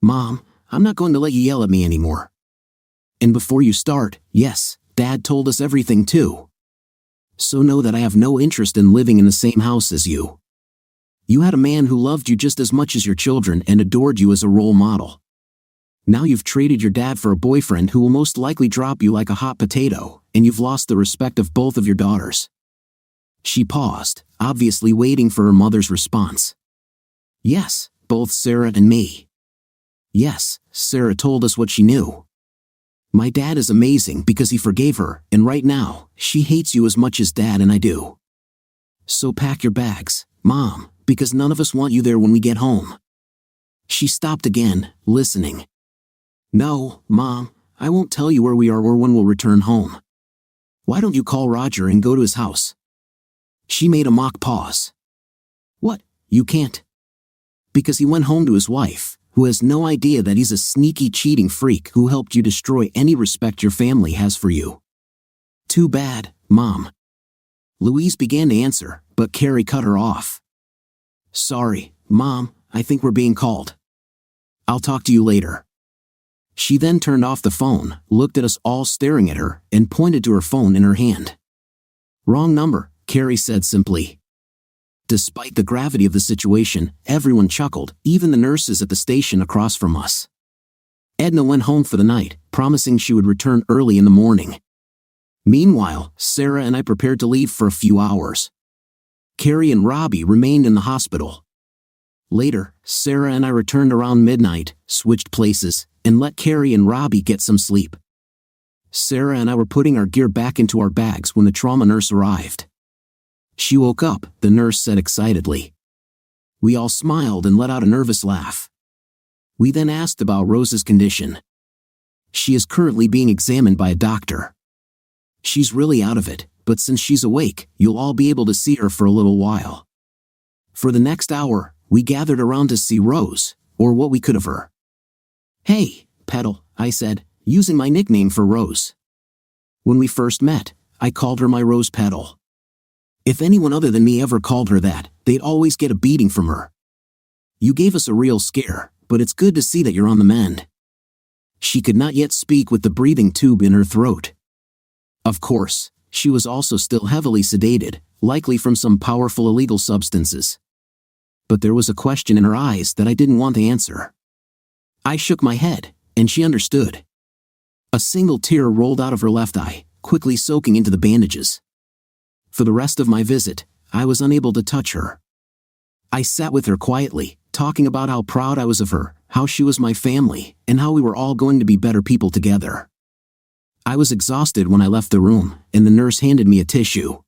"Mom, I'm not going to let you yell at me anymore. And before you start, yes, Dad told us everything too. So know that I have no interest in living in the same house as you. You had a man who loved you just as much as your children and adored you as a role model. Now you've traded your dad for a boyfriend who will most likely drop you like a hot potato, and you've lost the respect of both of your daughters." She paused, obviously waiting for her mother's response. "Yes, both Sarah and me." Yes, Sarah told us what she knew. "My dad is amazing because he forgave her, and right now, she hates you as much as Dad and I do. So pack your bags, Mom, because none of us want you there when we get home." She stopped again, listening. "No, Mom, I won't tell you where we are or when we'll return home. Why don't you call Roger and go to his house?" She made a mock pause. "What, you can't?" "Because he went home to his wife, who has no idea that he's a sneaky cheating freak who helped you destroy any respect your family has for you." "Too bad, Mom." Louise began to answer, but Carrie cut her off. "Sorry, Mom, I think we're being called. I'll talk to you later." She then turned off the phone, looked at us all staring at her, and pointed to her phone in her hand. "Wrong number," Carrie said simply. Despite the gravity of the situation, everyone chuckled, even the nurses at the station across from us. Edna went home for the night, promising she would return early in the morning. Meanwhile, Sarah and I prepared to leave for a few hours. Carrie and Robbie remained in the hospital. Later, Sarah and I returned around midnight, switched places, and let Carrie and Robbie get some sleep. Sarah and I were putting our gear back into our bags when the trauma nurse arrived. "She woke up," the nurse said excitedly. We all smiled and let out a nervous laugh. We then asked about Rose's condition. "She is currently being examined by a doctor. She's really out of it, but since she's awake, you'll all be able to see her for a little while." For the next hour, we gathered around to see Rose, or what we could of her. "Hey, Petal," I said, using my nickname for Rose. When we first met, I called her my Rose Petal. If anyone other than me ever called her that, they'd always get a beating from her. "You gave us a real scare, but it's good to see that you're on the mend." She could not yet speak with the breathing tube in her throat. Of course, she was also still heavily sedated, likely from some powerful illegal substances. But there was a question in her eyes that I didn't want to answer. I shook my head, and she understood. A single tear rolled out of her left eye, quickly soaking into the bandages. For the rest of my visit, I was unable to touch her. I sat with her quietly, talking about how proud I was of her, how she was my family, and how we were all going to be better people together. I was exhausted when I left the room, and the nurse handed me a tissue.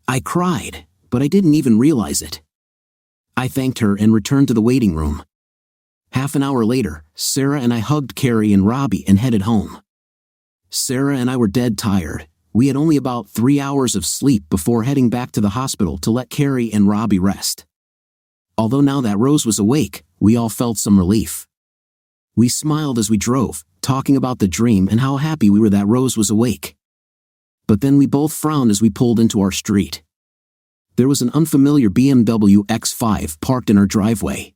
I cried, but I didn't even realize it. I thanked her and returned to the waiting room. Half an hour later, Sarah and I hugged Carrie and Robbie and headed home. Sarah and I were dead tired. We had only about 3 hours of sleep before heading back to the hospital to let Carrie and Robbie rest. Although now that Rose was awake, we all felt some relief. We smiled as we drove, talking about the dream and how happy we were that Rose was awake. but then we both frowned as we pulled into our street. There was an unfamiliar BMW X5 parked in our driveway.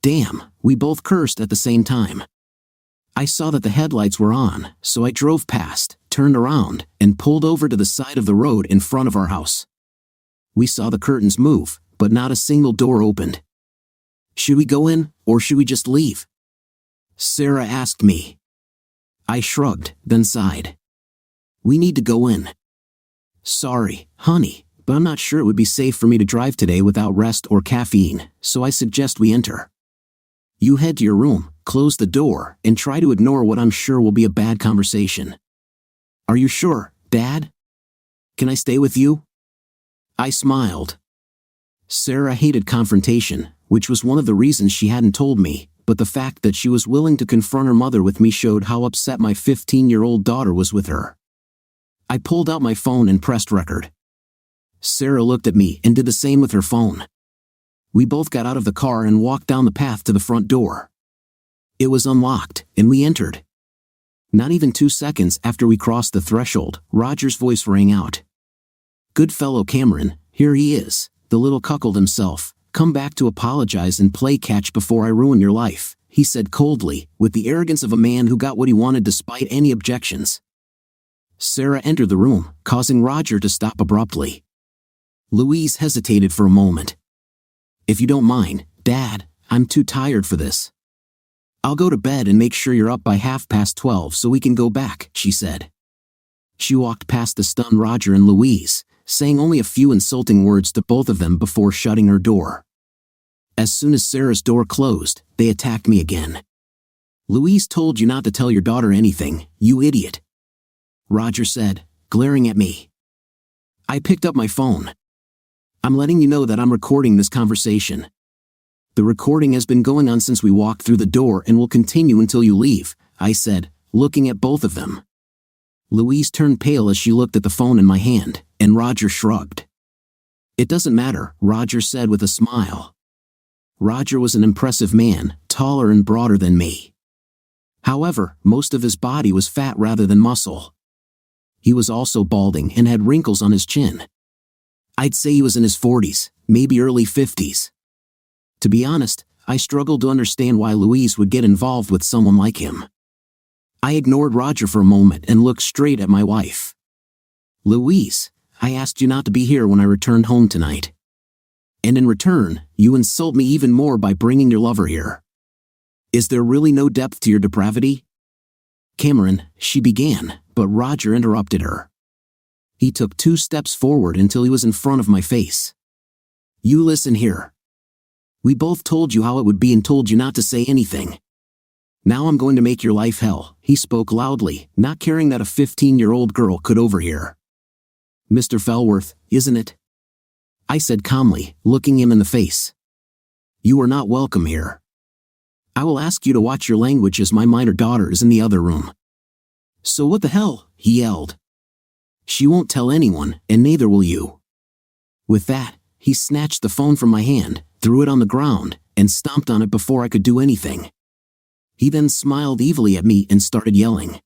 Damn, we both cursed at the same time. I saw that the headlights were on, so I drove past, turned around, and pulled over to the side of the road in front of our house. We saw the curtains move, but not a single door opened. Should we go in, or should we just leave? Sarah asked me. I shrugged, then sighed. We need to go in. Sorry, honey, but I'm not sure it would be safe for me to drive today without rest or caffeine, so I suggest we enter. You head to your room, close the door, and try to ignore what I'm sure will be a bad conversation. Are you sure, Dad? Can I stay with you? I smiled. Sarah hated confrontation, which was one of the reasons she hadn't told me, but the fact that she was willing to confront her mother with me showed how upset my 15-year-old daughter was with her. I pulled out my phone and pressed record. Sarah looked at me and did the same with her phone. We both got out of the car and walked down the path to the front door. It was unlocked, and we entered. Not even 2 seconds after we crossed the threshold, Roger's voice rang out. Good fellow Cameron, here he is, the little cuckold himself, come back to apologize and play catch before I ruin your life, he said coldly, with the arrogance of a man who got what he wanted despite any objections. Sarah entered the room, causing Roger to stop abruptly. Louise hesitated for a moment. If you don't mind, Dad, I'm too tired for this. I'll go to bed and make sure you're up by 12:30 so we can go back, she said. She walked past the stunned Roger and Louise, saying only a few insulting words to both of them before shutting her door. As soon as Sarah's door closed, they attacked me again. Louise told you not to tell your daughter anything, you idiot. Roger said, glaring at me. I picked up my phone. I'm letting you know that I'm recording this conversation. The recording has been going on since we walked through the door and will continue until you leave, I said, looking at both of them. Louise turned pale as she looked at the phone in my hand, and Roger shrugged. It doesn't matter, Roger said with a smile. Roger was an impressive man, taller and broader than me. However, most of his body was fat rather than muscle. He was also balding and had wrinkles on his chin. I'd say he was in his 40s, maybe early 50s. To be honest, I struggled to understand why Louise would get involved with someone like him. I ignored Roger for a moment and looked straight at my wife. Louise, I asked you not to be here when I returned home tonight. And in return, you insult me even more by bringing your lover here. Is there really no depth to your depravity? Cameron, she began, but Roger interrupted her. He took 2 steps forward until he was in front of my face. You listen here. We both told you how it would be and told you not to say anything. Now I'm going to make your life hell, he spoke loudly, not caring that a 15-year-old girl could overhear. Mr. Fellworth, isn't it? I said calmly, looking him in the face. You are not welcome here. I will ask you to watch your language as my minor daughter is in the other room. So what the hell, he yelled. She won't tell anyone, and neither will you. With that, he snatched the phone from my hand, threw it on the ground, and stomped on it before I could do anything. He then smiled evilly at me and started yelling.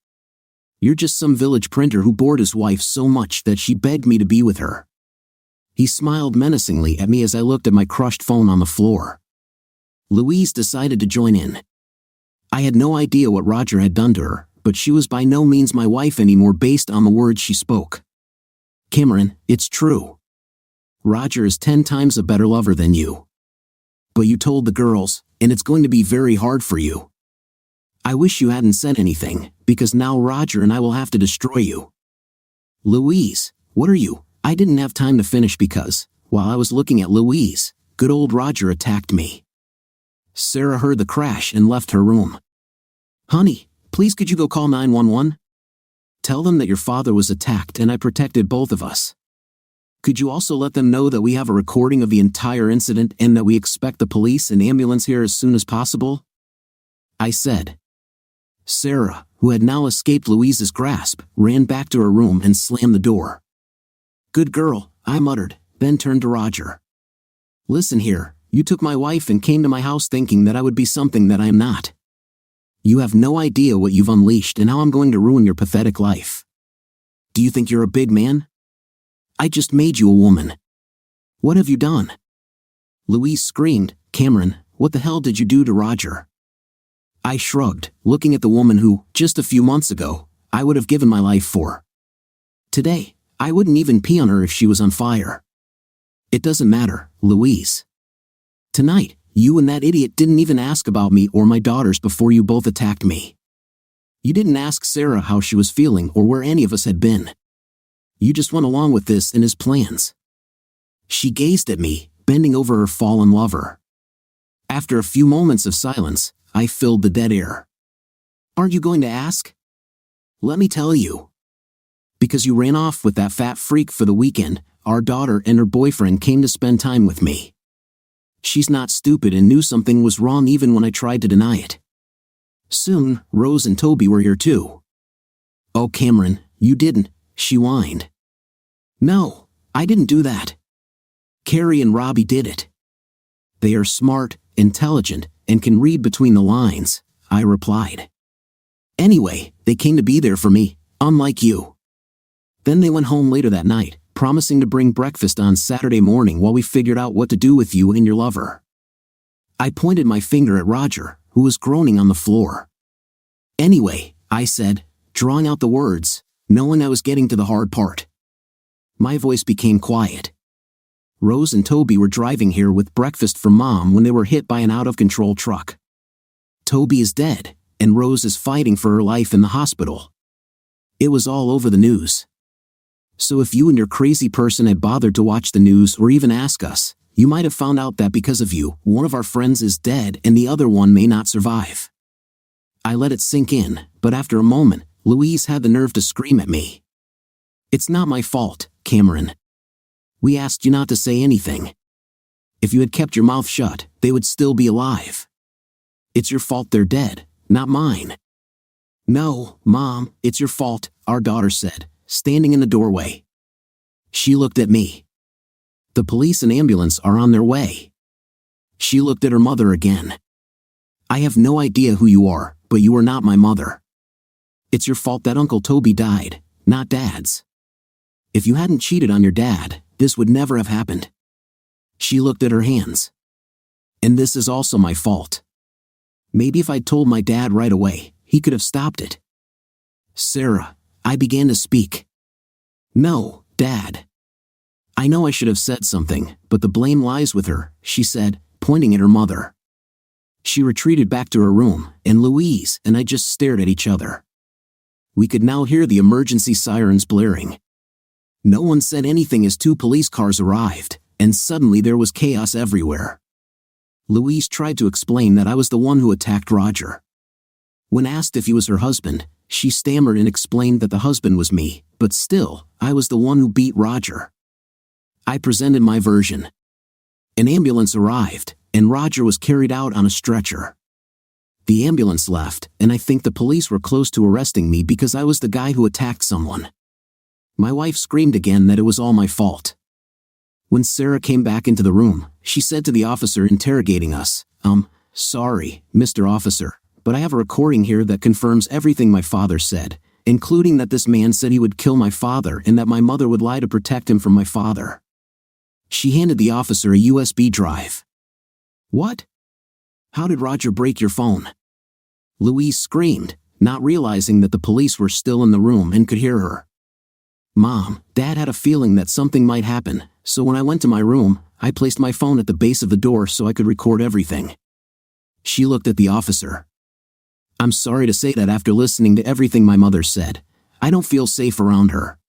You're just some village printer who bored his wife so much that she begged me to be with her. He smiled menacingly at me as I looked at my crushed phone on the floor. Louise decided to join in. I had no idea what Roger had done to her, but she was by no means my wife anymore based on the words she spoke. Cameron, it's true. Roger is 10 times a better lover than you. But you told the girls, and it's going to be very hard for you. I wish you hadn't said anything, because now Roger and I will have to destroy you. Louise, what are you? I didn't have time to finish because, while I was looking at Louise, good old Roger attacked me. Sarah heard the crash and left her room. Honey, please could you go call 911? Tell them that your father was attacked and I protected both of us. Could you also let them know that we have a recording of the entire incident and that we expect the police and ambulance here as soon as possible? I said. Sarah, who had now escaped Louise's grasp, ran back to her room and slammed the door. Good girl, I muttered, then turned to Roger. Listen here, you took my wife and came to my house thinking that I would be something that I am not. You have no idea what you've unleashed and how I'm going to ruin your pathetic life. Do you think you're a big man? I just made you a woman. What have you done? Louise screamed, Cameron, what the hell did you do to Roger? I shrugged, looking at the woman who, just a few months ago, I would have given my life for. Today, I wouldn't even pee on her if she was on fire. It doesn't matter, Louise. Tonight, you and that idiot didn't even ask about me or my daughters before you both attacked me. You didn't ask Sarah how she was feeling or where any of us had been. You just went along with this and his plans. She gazed at me, bending over her fallen lover. After a few moments of silence, I filled the dead air. Aren't you going to ask? Let me tell you. Because you ran off with that fat freak for the weekend, our daughter and her boyfriend came to spend time with me. She's not stupid and knew something was wrong even when I tried to deny it. Soon, Rose and Toby were here too. Oh, Cameron, you didn't, she whined. No, I didn't do that. Carrie and Robbie did it. They are smart, intelligent, and can read between the lines, I replied. Anyway, they came to be there for me, unlike you. Then they went home later that night, promising to bring breakfast on Saturday morning while we figured out what to do with you and your lover. I pointed my finger at Roger, who was groaning on the floor. Anyway, I said, drawing out the words, knowing I was getting to the hard part. My voice became quiet. Rose and Toby were driving here with breakfast for Mom when they were hit by an out-of-control truck. Toby is dead, and Rose is fighting for her life in the hospital. It was all over the news. So if you and your crazy person had bothered to watch the news or even ask us, you might have found out that because of you, one of our friends is dead and the other one may not survive. I let it sink in, but after a moment, Louise had the nerve to scream at me. It's not my fault, Cameron. We asked you not to say anything. If you had kept your mouth shut, they would still be alive. It's your fault they're dead, not mine. No, Mom, it's your fault, our daughter said, standing in the doorway. She looked at me. The police and ambulance are on their way. She looked at her mother again. I have no idea who you are, but you are not my mother. It's your fault that Uncle Toby died, not Dad's. If you hadn't cheated on your dad, this would never have happened. She looked at her hands. And this is also my fault. Maybe if I'd told my dad right away, he could have stopped it. Sarah, I began to speak. No, Dad. I know I should have said something, but the blame lies with her, she said, pointing at her mother. She retreated back to her room, and Louise and I just stared at each other. We could now hear the emergency sirens blaring. No one said anything as 2 police cars arrived, and suddenly there was chaos everywhere. Louise tried to explain that I was the one who attacked Roger. When asked if he was her husband, she stammered and explained that the husband was me, but still, I was the one who beat Roger. I presented my version. An ambulance arrived, and Roger was carried out on a stretcher. The ambulance left, and I think the police were close to arresting me because I was the guy who attacked someone. My wife screamed again that it was all my fault. When Sarah came back into the room, she said to the officer interrogating us, sorry, Mr. Officer, but I have a recording here that confirms everything my father said, including that this man said he would kill my father and that my mother would lie to protect him from my father. She handed the officer a USB drive. What? How did Roger break your phone? Louise screamed, not realizing that the police were still in the room and could hear her. Mom, Dad had a feeling that something might happen, so when I went to my room, I placed my phone at the base of the door so I could record everything. She looked at the officer. I'm sorry to say that after listening to everything my mother said, I don't feel safe around her.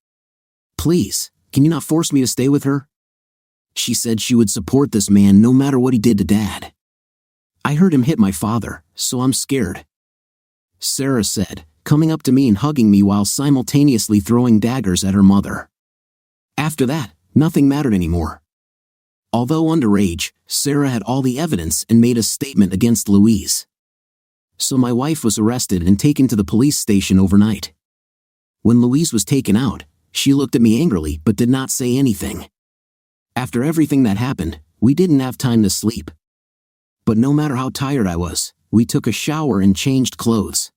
Please, can you not force me to stay with her? She said she would support this man no matter what he did to Dad. I heard him hit my father, so I'm scared. Sarah said, coming up to me and hugging me while simultaneously throwing daggers at her mother. After that, nothing mattered anymore. Although underage, Sarah had all the evidence and made a statement against Louise. So my wife was arrested and taken to the police station overnight. When Louise was taken out, she looked at me angrily but did not say anything. After everything that happened, we didn't have time to sleep. But no matter how tired I was, we took a shower and changed clothes.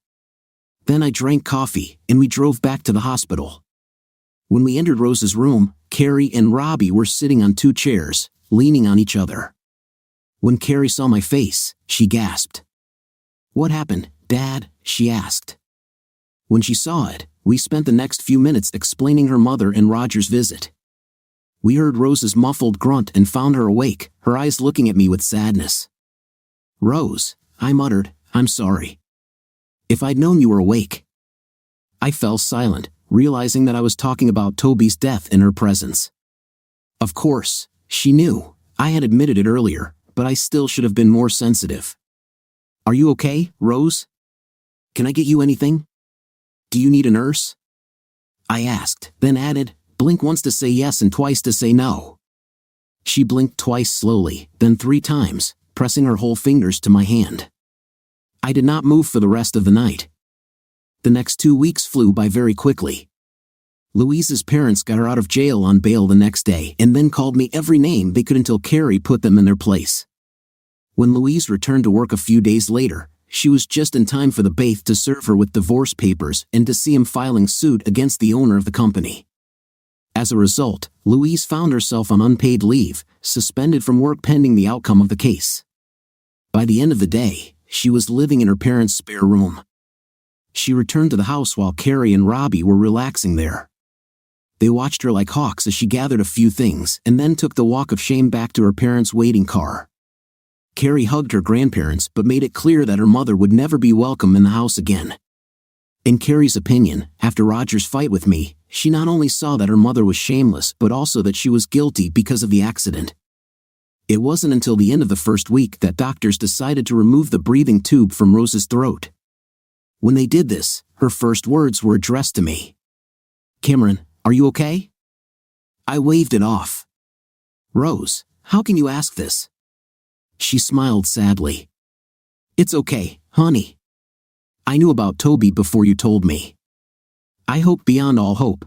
Then I drank coffee, and we drove back to the hospital. When we entered Rose's room, Carrie and Robbie were sitting on 2 chairs, leaning on each other. When Carrie saw my face, she gasped. "What happened, Dad?" she asked. When she saw it, we spent the next few minutes explaining her mother and Roger's visit. We heard Rose's muffled grunt and found her awake, her eyes looking at me with sadness. "Rose," I muttered, "I'm sorry. If I'd known you were awake." I fell silent, realizing that I was talking about Toby's death in her presence. Of course, she knew. I had admitted it earlier, but I still should have been more sensitive. "Are you okay, Rose? Can I get you anything? Do you need a nurse?" I asked, then added, "Blink once to say yes and twice to say no." She blinked twice slowly, then 3 times, pressing her whole fingers to my hand. I did not move for the rest of the night. The next 2 weeks flew by very quickly. Louise's parents got her out of jail on bail the next day and then called me every name they could until Carrie put them in their place. When Louise returned to work a few days later, she was just in time for the bailiff to serve her with divorce papers and to see him filing suit against the owner of the company. As a result, Louise found herself on unpaid leave, suspended from work pending the outcome of the case. By the end of the day, she was living in her parents' spare room. She returned to the house while Carrie and Robbie were relaxing there. They watched her like hawks as she gathered a few things and then took the walk of shame back to her parents' waiting car. Carrie hugged her grandparents but made it clear that her mother would never be welcome in the house again. In Carrie's opinion, after Roger's fight with me, she not only saw that her mother was shameless but also that she was guilty because of the accident. It wasn't until the end of the first week that doctors decided to remove the breathing tube from Rose's throat. When they did this, her first words were addressed to me. "Cameron, are you okay?" I waved it off. "Rose, how can you ask this?" She smiled sadly. "It's okay, honey. I knew about Toby before you told me. I hope beyond all hope."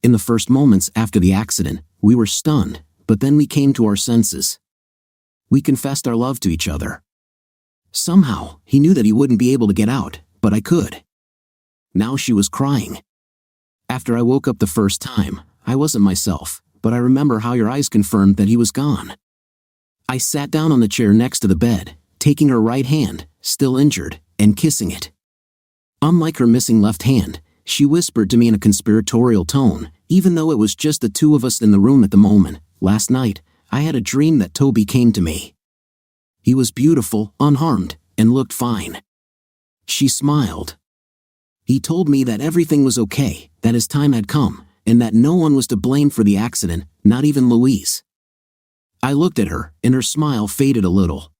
In the first moments after the accident, we were stunned, but then we came to our senses. We confessed our love to each other. Somehow, he knew that he wouldn't be able to get out, but I could. Now she was crying. After I woke up the first time, I wasn't myself, but I remember how your eyes confirmed that he was gone. I sat down on the chair next to the bed, taking her right hand, still injured, and kissing it. Unlike her missing left hand, she whispered to me in a conspiratorial tone, even though it was just the 2 of us in the room at the moment. "Last night, I had a dream that Toby came to me. He was beautiful, unharmed, and looked fine." She smiled. "He told me that everything was okay, that his time had come, and that no one was to blame for the accident, not even Louise." I looked at her, and her smile faded a little.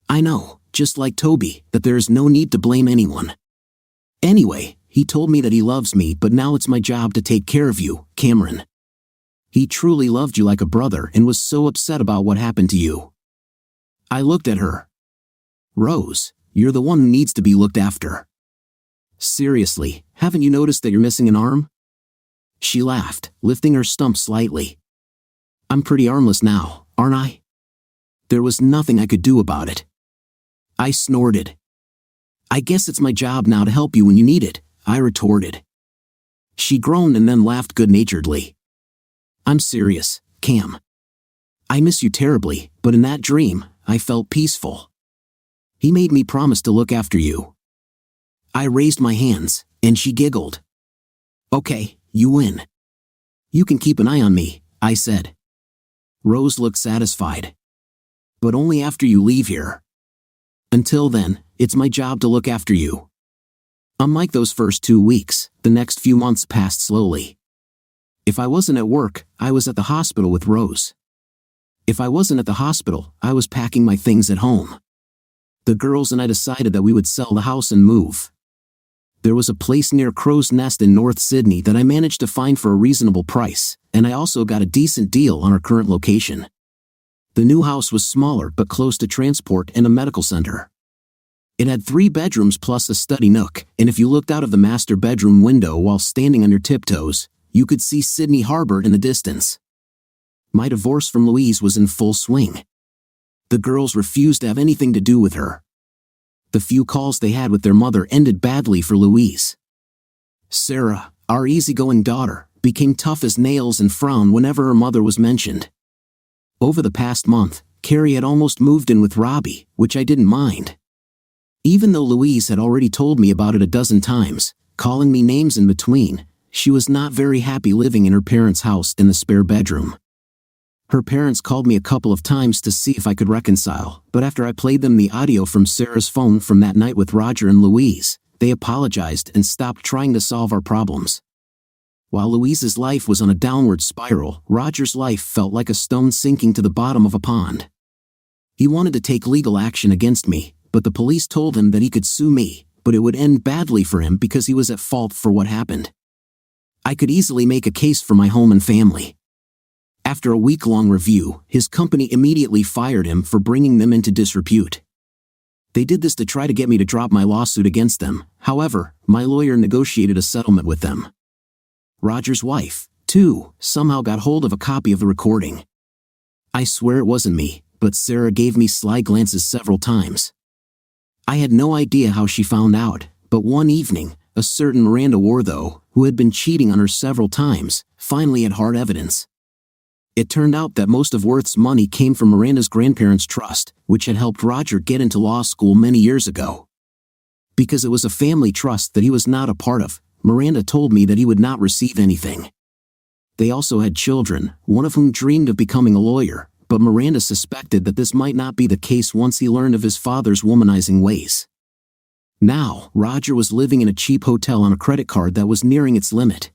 "I know, just like Toby, that there is no need to blame anyone. Anyway, he told me that he loves me, but now it's my job to take care of you, Cameron. He truly loved you like a brother and was so upset about what happened to you." I looked at her. "Rose, you're the one who needs to be looked after. Seriously, haven't you noticed that you're missing an arm?" She laughed, lifting her stump slightly. "I'm pretty armless now, aren't I?" There was nothing I could do about it. I snorted. "I guess it's my job now to help you when you need it," I retorted. She groaned and then laughed good-naturedly. "I'm serious, Cam. I miss you terribly, but in that dream, I felt peaceful. He made me promise to look after you." I raised my hands, and she giggled. "Okay, you win. You can keep an eye on me," I said. Rose looked satisfied. "But only after you leave here. Until then, it's my job to look after you." Unlike those first 2 weeks, the next few months passed slowly. If I wasn't at work, I was at the hospital with Rose. If I wasn't at the hospital, I was packing my things at home. The girls and I decided that we would sell the house and move. There was a place near Crow's Nest in North Sydney that I managed to find for a reasonable price, and I also got a decent deal on our current location. The new house was smaller but close to transport and a medical center. It had 3 bedrooms plus a study nook, and if you looked out of the master bedroom window while standing on your tiptoes, you could see Sydney Harbor in the distance. My divorce from Louise was in full swing. The girls refused to have anything to do with her. The few calls they had with their mother ended badly for Louise. Sarah, our easygoing daughter, became tough as nails and frowned whenever her mother was mentioned. Over the past month, Carrie had almost moved in with Robbie, which I didn't mind. Even though Louise had already told me about it a dozen times, calling me names in between, she was not very happy living in her parents' house in the spare bedroom. Her parents called me a couple of times to see if I could reconcile, but after I played them the audio from Sarah's phone from that night with Roger and Louise, they apologized and stopped trying to solve our problems. While Louise's life was on a downward spiral, Roger's life felt like a stone sinking to the bottom of a pond. He wanted to take legal action against me, but the police told him that he could sue me, but it would end badly for him because he was at fault for what happened. I could easily make a case for my home and family. After a week-long review, his company immediately fired him for bringing them into disrepute. They did this to try to get me to drop my lawsuit against them. However, my lawyer negotiated a settlement with them. Roger's wife, too, somehow got hold of a copy of the recording. I swear it wasn't me, but Sarah gave me sly glances several times. I had no idea how she found out, but one evening, a certain Miranda Warthoe, who had been cheating on her several times, finally had hard evidence. It turned out that most of Worth's money came from Miranda's grandparents' trust, which had helped Roger get into law school many years ago. Because it was a family trust that he was not a part of, Miranda told me that he would not receive anything. They also had children, one of whom dreamed of becoming a lawyer, but Miranda suspected that this might not be the case once he learned of his father's womanizing ways. Now, Roger was living in a cheap hotel on a credit card that was nearing its limit.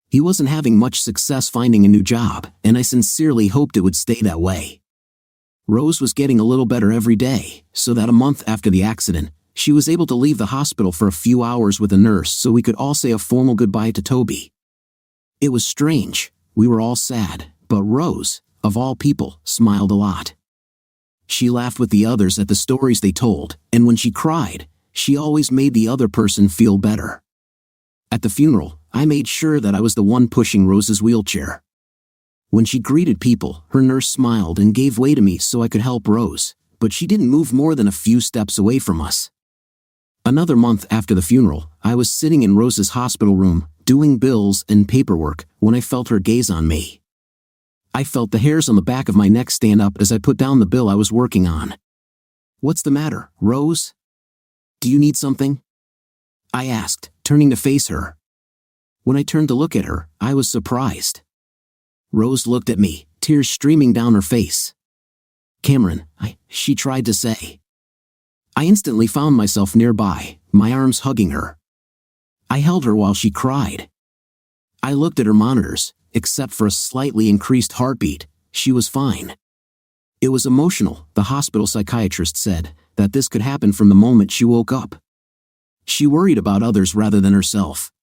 He wasn't having much success finding a new job, and I sincerely hoped it would stay that way. Rose was getting a little better every day, so that a month after the accident, she was able to leave the hospital for a few hours with a nurse so we could all say a formal goodbye to Toby. It was strange, we were all sad, but Rose, of all people, smiled a lot. She laughed with the others at the stories they told, and when she cried, she always made the other person feel better. At the funeral, I made sure that I was the one pushing Rose's wheelchair. When she greeted people, her nurse smiled and gave way to me so I could help Rose, but she didn't move more than a few steps away from us. Another month after the funeral, I was sitting in Rose's hospital room, doing bills and paperwork, when I felt her gaze on me. I felt the hairs on the back of my neck stand up as I put down the bill I was working on. "What's the matter, Rose? Do you need something?" I asked, turning to face her. When I turned to look at her, I was surprised. Rose looked at me, tears streaming down her face. "Cameron," she tried to say. I instantly found myself nearby, my arms hugging her. I held her while she cried. I looked at her monitors. Except for a slightly increased heartbeat, she was fine. It was emotional, the hospital psychiatrist said, that this could happen from the moment she woke up. She worried about others rather than herself.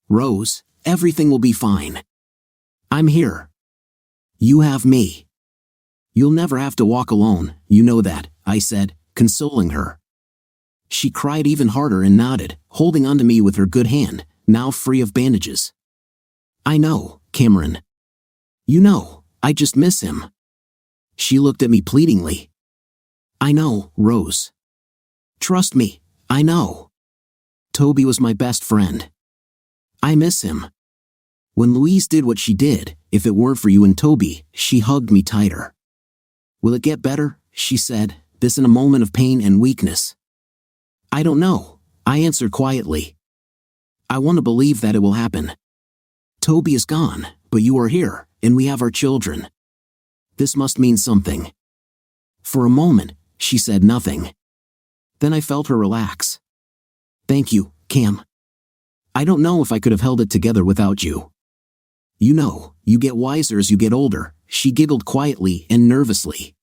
"Rose, everything will be fine. I'm here. You have me. You'll never have to walk alone, you know that," I said, consoling her. She cried even harder and nodded, holding onto me with her good hand, now free of bandages. "I know, Cameron. You know, I just miss him." She looked at me pleadingly. "I know, Rose. Trust me, I know. Toby was my best friend. I miss him. When Louise did what she did, if it weren't for you and Toby," she hugged me tighter. "Will it get better?" she said, this in a moment of pain and weakness. "I don't know," I answered quietly. "I want to believe that it will happen. Toby is gone, but you are here, and we have our children. This must mean something." For a moment, she said nothing. Then I felt her relax. "Thank you, Cam. I don't know if I could have held it together without you. You know, you get wiser as you get older," she giggled quietly and nervously.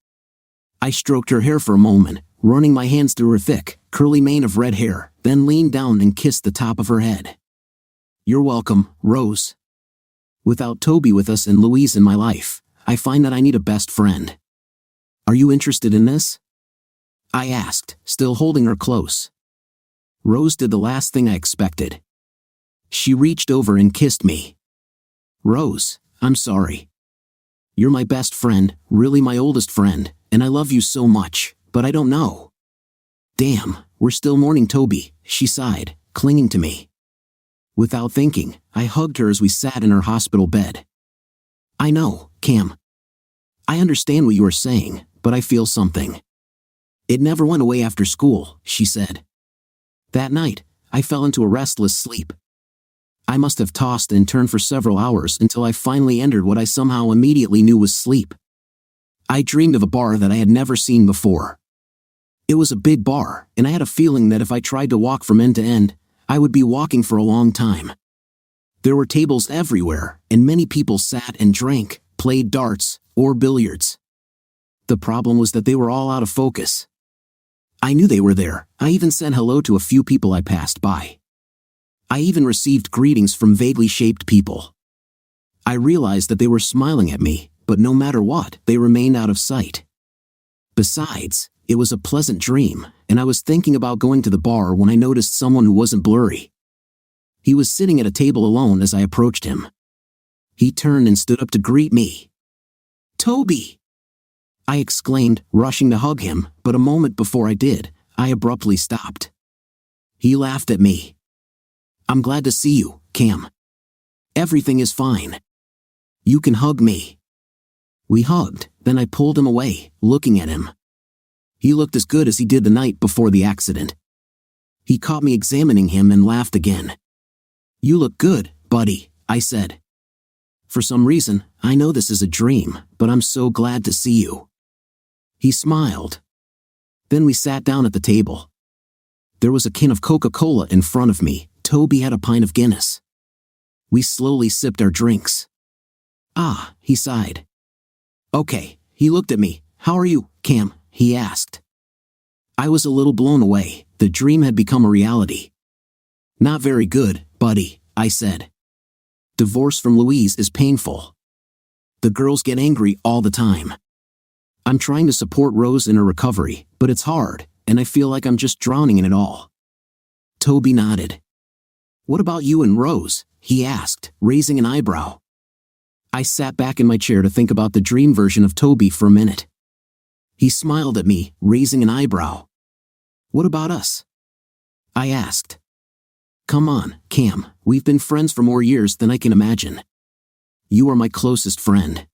I stroked her hair for a moment, running my hands through her thick, curly mane of red hair, then leaned down and kissed the top of her head. "You're welcome, Rose. Without Toby with us and Louise in my life, I find that I need a best friend. Are you interested in this?" I asked, still holding her close. Rose did the last thing I expected. She reached over and kissed me. "Rose, I'm sorry. You're my best friend, really my oldest friend, and I love you so much, but I don't know. Damn, we're still mourning Toby," she sighed, clinging to me. Without thinking, I hugged her as we sat in her hospital bed. I know, Cam. I understand what you are saying, but I feel something. It never went away after school, she said. That night, I fell into a restless sleep. I must have tossed and turned for several hours until I finally entered what I somehow immediately knew was sleep. I dreamed of a bar that I had never seen before. It was a big bar, and I had a feeling that if I tried to walk from end to end, I would be walking for a long time. There were tables everywhere, and many people sat and drank, played darts, or billiards. The problem was that they were all out of focus. I knew they were there. I even said hello to a few people I passed by. I even received greetings from vaguely shaped people. I realized that they were smiling at me, but no matter what, they remained out of sight. Besides, it was a pleasant dream, and I was thinking about going to the bar when I noticed someone who wasn't blurry. He was sitting at a table alone as I approached him. He turned and stood up to greet me. "Toby!" I exclaimed, rushing to hug him, but a moment before I did, I abruptly stopped. He laughed at me. "I'm glad to see you, Cam. Everything is fine. You can hug me." We hugged, then I pulled him away, looking at him. He looked as good as he did the night before the accident. He caught me examining him and laughed again. "You look good, buddy," I said. "For some reason, I know this is a dream, but I'm so glad to see you." He smiled. Then we sat down at the table. There was a can of Coca-Cola in front of me. Toby had a pint of Guinness. We slowly sipped our drinks. "Ah," he sighed. "Okay," he looked at me. "How are you, Cam?" he asked. I was a little blown away. The dream had become a reality. "Not very good, buddy," I said. "Divorce from Louise is painful. The girls get angry all the time. I'm trying to support Rose in her recovery, but it's hard, and I feel like I'm just drowning in it all." Toby nodded. "What about you and Rose?" he asked, raising an eyebrow. I sat back in my chair to think about the dream version of Toby for a minute. He smiled at me, raising an eyebrow. "What about us?" I asked. "Come on, Cam, we've been friends for more years than I can imagine. You are my closest friend.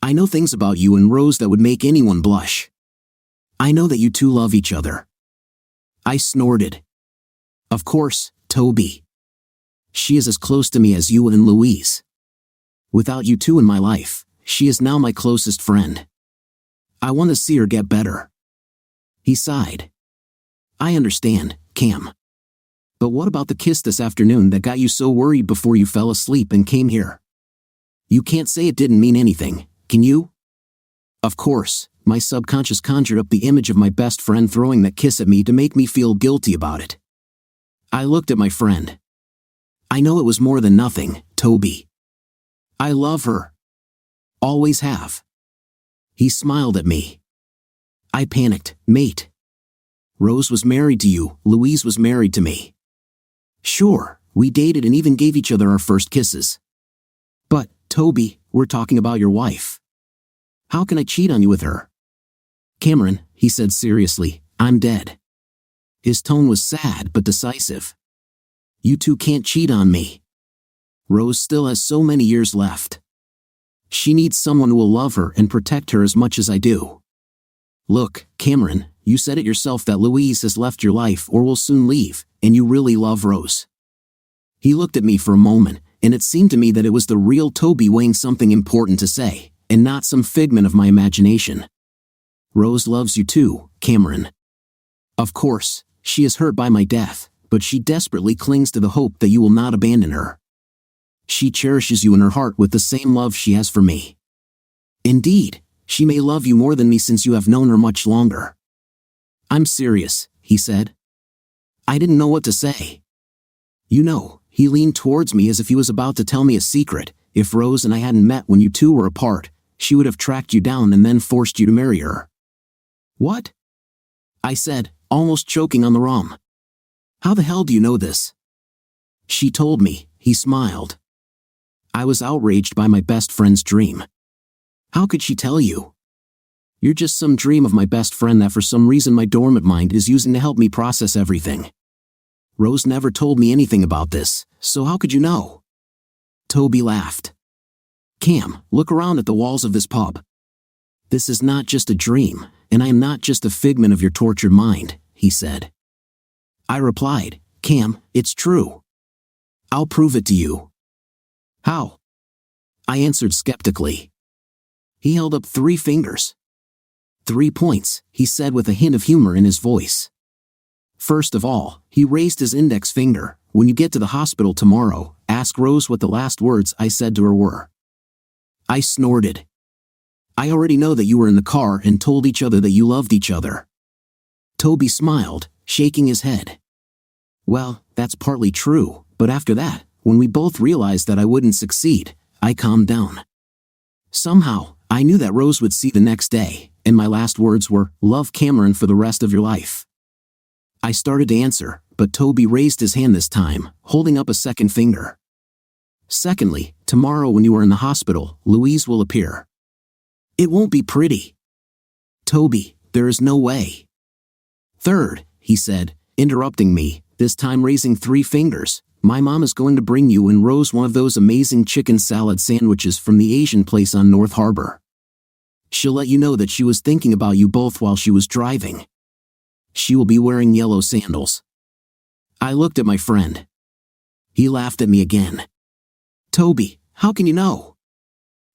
I know things about you and Rose that would make anyone blush. I know that you two love each other." I snorted. "Of course, Toby. She is as close to me as you and Louise. Without you two in my life, she is now my closest friend. I want to see her get better." He sighed. "I understand, Cam. But what about the kiss this afternoon that got you so worried before you fell asleep and came here? You can't say it didn't mean anything, can you?" Of course, my subconscious conjured up the image of my best friend throwing that kiss at me to make me feel guilty about it. I looked at my friend. "I know it was more than nothing, Toby. I love her. Always have." He smiled at me. I panicked. "Mate. Rose was married to you, Louise was married to me. Sure, we dated and even gave each other our first kisses. But, Toby, we're talking about your wife. How can I cheat on you with her?" "Cameron," he said seriously, "I'm dead." His tone was sad but decisive. "You two can't cheat on me. Rose still has so many years left. She needs someone who will love her and protect her as much as I do. Look, Cameron, you said it yourself that Louise has left your life or will soon leave, and you really love Rose." He looked at me for a moment, and it seemed to me that it was the real Toby weighing something important to say, and not some figment of my imagination. "Rose loves you too, Cameron. Of course, she is hurt by my death, but she desperately clings to the hope that you will not abandon her. She cherishes you in her heart with the same love she has for me. Indeed, she may love you more than me since you have known her much longer." "I'm serious," he said. I didn't know what to say. "You know," he leaned towards me as if he was about to tell me a secret, "if Rose and I hadn't met when you two were apart, she would have tracked you down and then forced you to marry her." "What?" I said, almost choking on the rum. "How the hell do you know this?" "She told me," he smiled. I was outraged by my best friend's dream. "How could she tell you?" "You're just some dream of my best friend that for some reason my dormant mind is using to help me process everything. Rose never told me anything about this, so how could you know?" Toby laughed. Cam, look around at the walls of this pub. This is not just a dream, and I am not just a figment of your tortured mind, he said. I replied, Cam, it's true. I'll prove it to you. How? I answered skeptically. He held up 3 fingers. 3 points, he said with a hint of humor in his voice. First of all, he raised his index finger. When you get to the hospital tomorrow, ask Rose what the last words I said to her were. I snorted. I already know that you were in the car and told each other that you loved each other. Toby smiled, shaking his head. Well, that's partly true, but after that, when we both realized that I wouldn't succeed, I calmed down. Somehow, I knew that Rose would see the next day, and my last words were, love Cameron for the rest of your life. I started to answer, but Toby raised his hand this time, holding up a second finger. Secondly, tomorrow when you are in the hospital, Louise will appear. It won't be pretty. Toby, there is no way. Third, he said, interrupting me, this time raising 3 fingers, my mom is going to bring you and Rose one of those amazing chicken salad sandwiches from the Asian place on North Harbor. She'll let you know that she was thinking about you both while she was driving. She will be wearing yellow sandals. I looked at my friend. He laughed at me again. Toby, how can you know?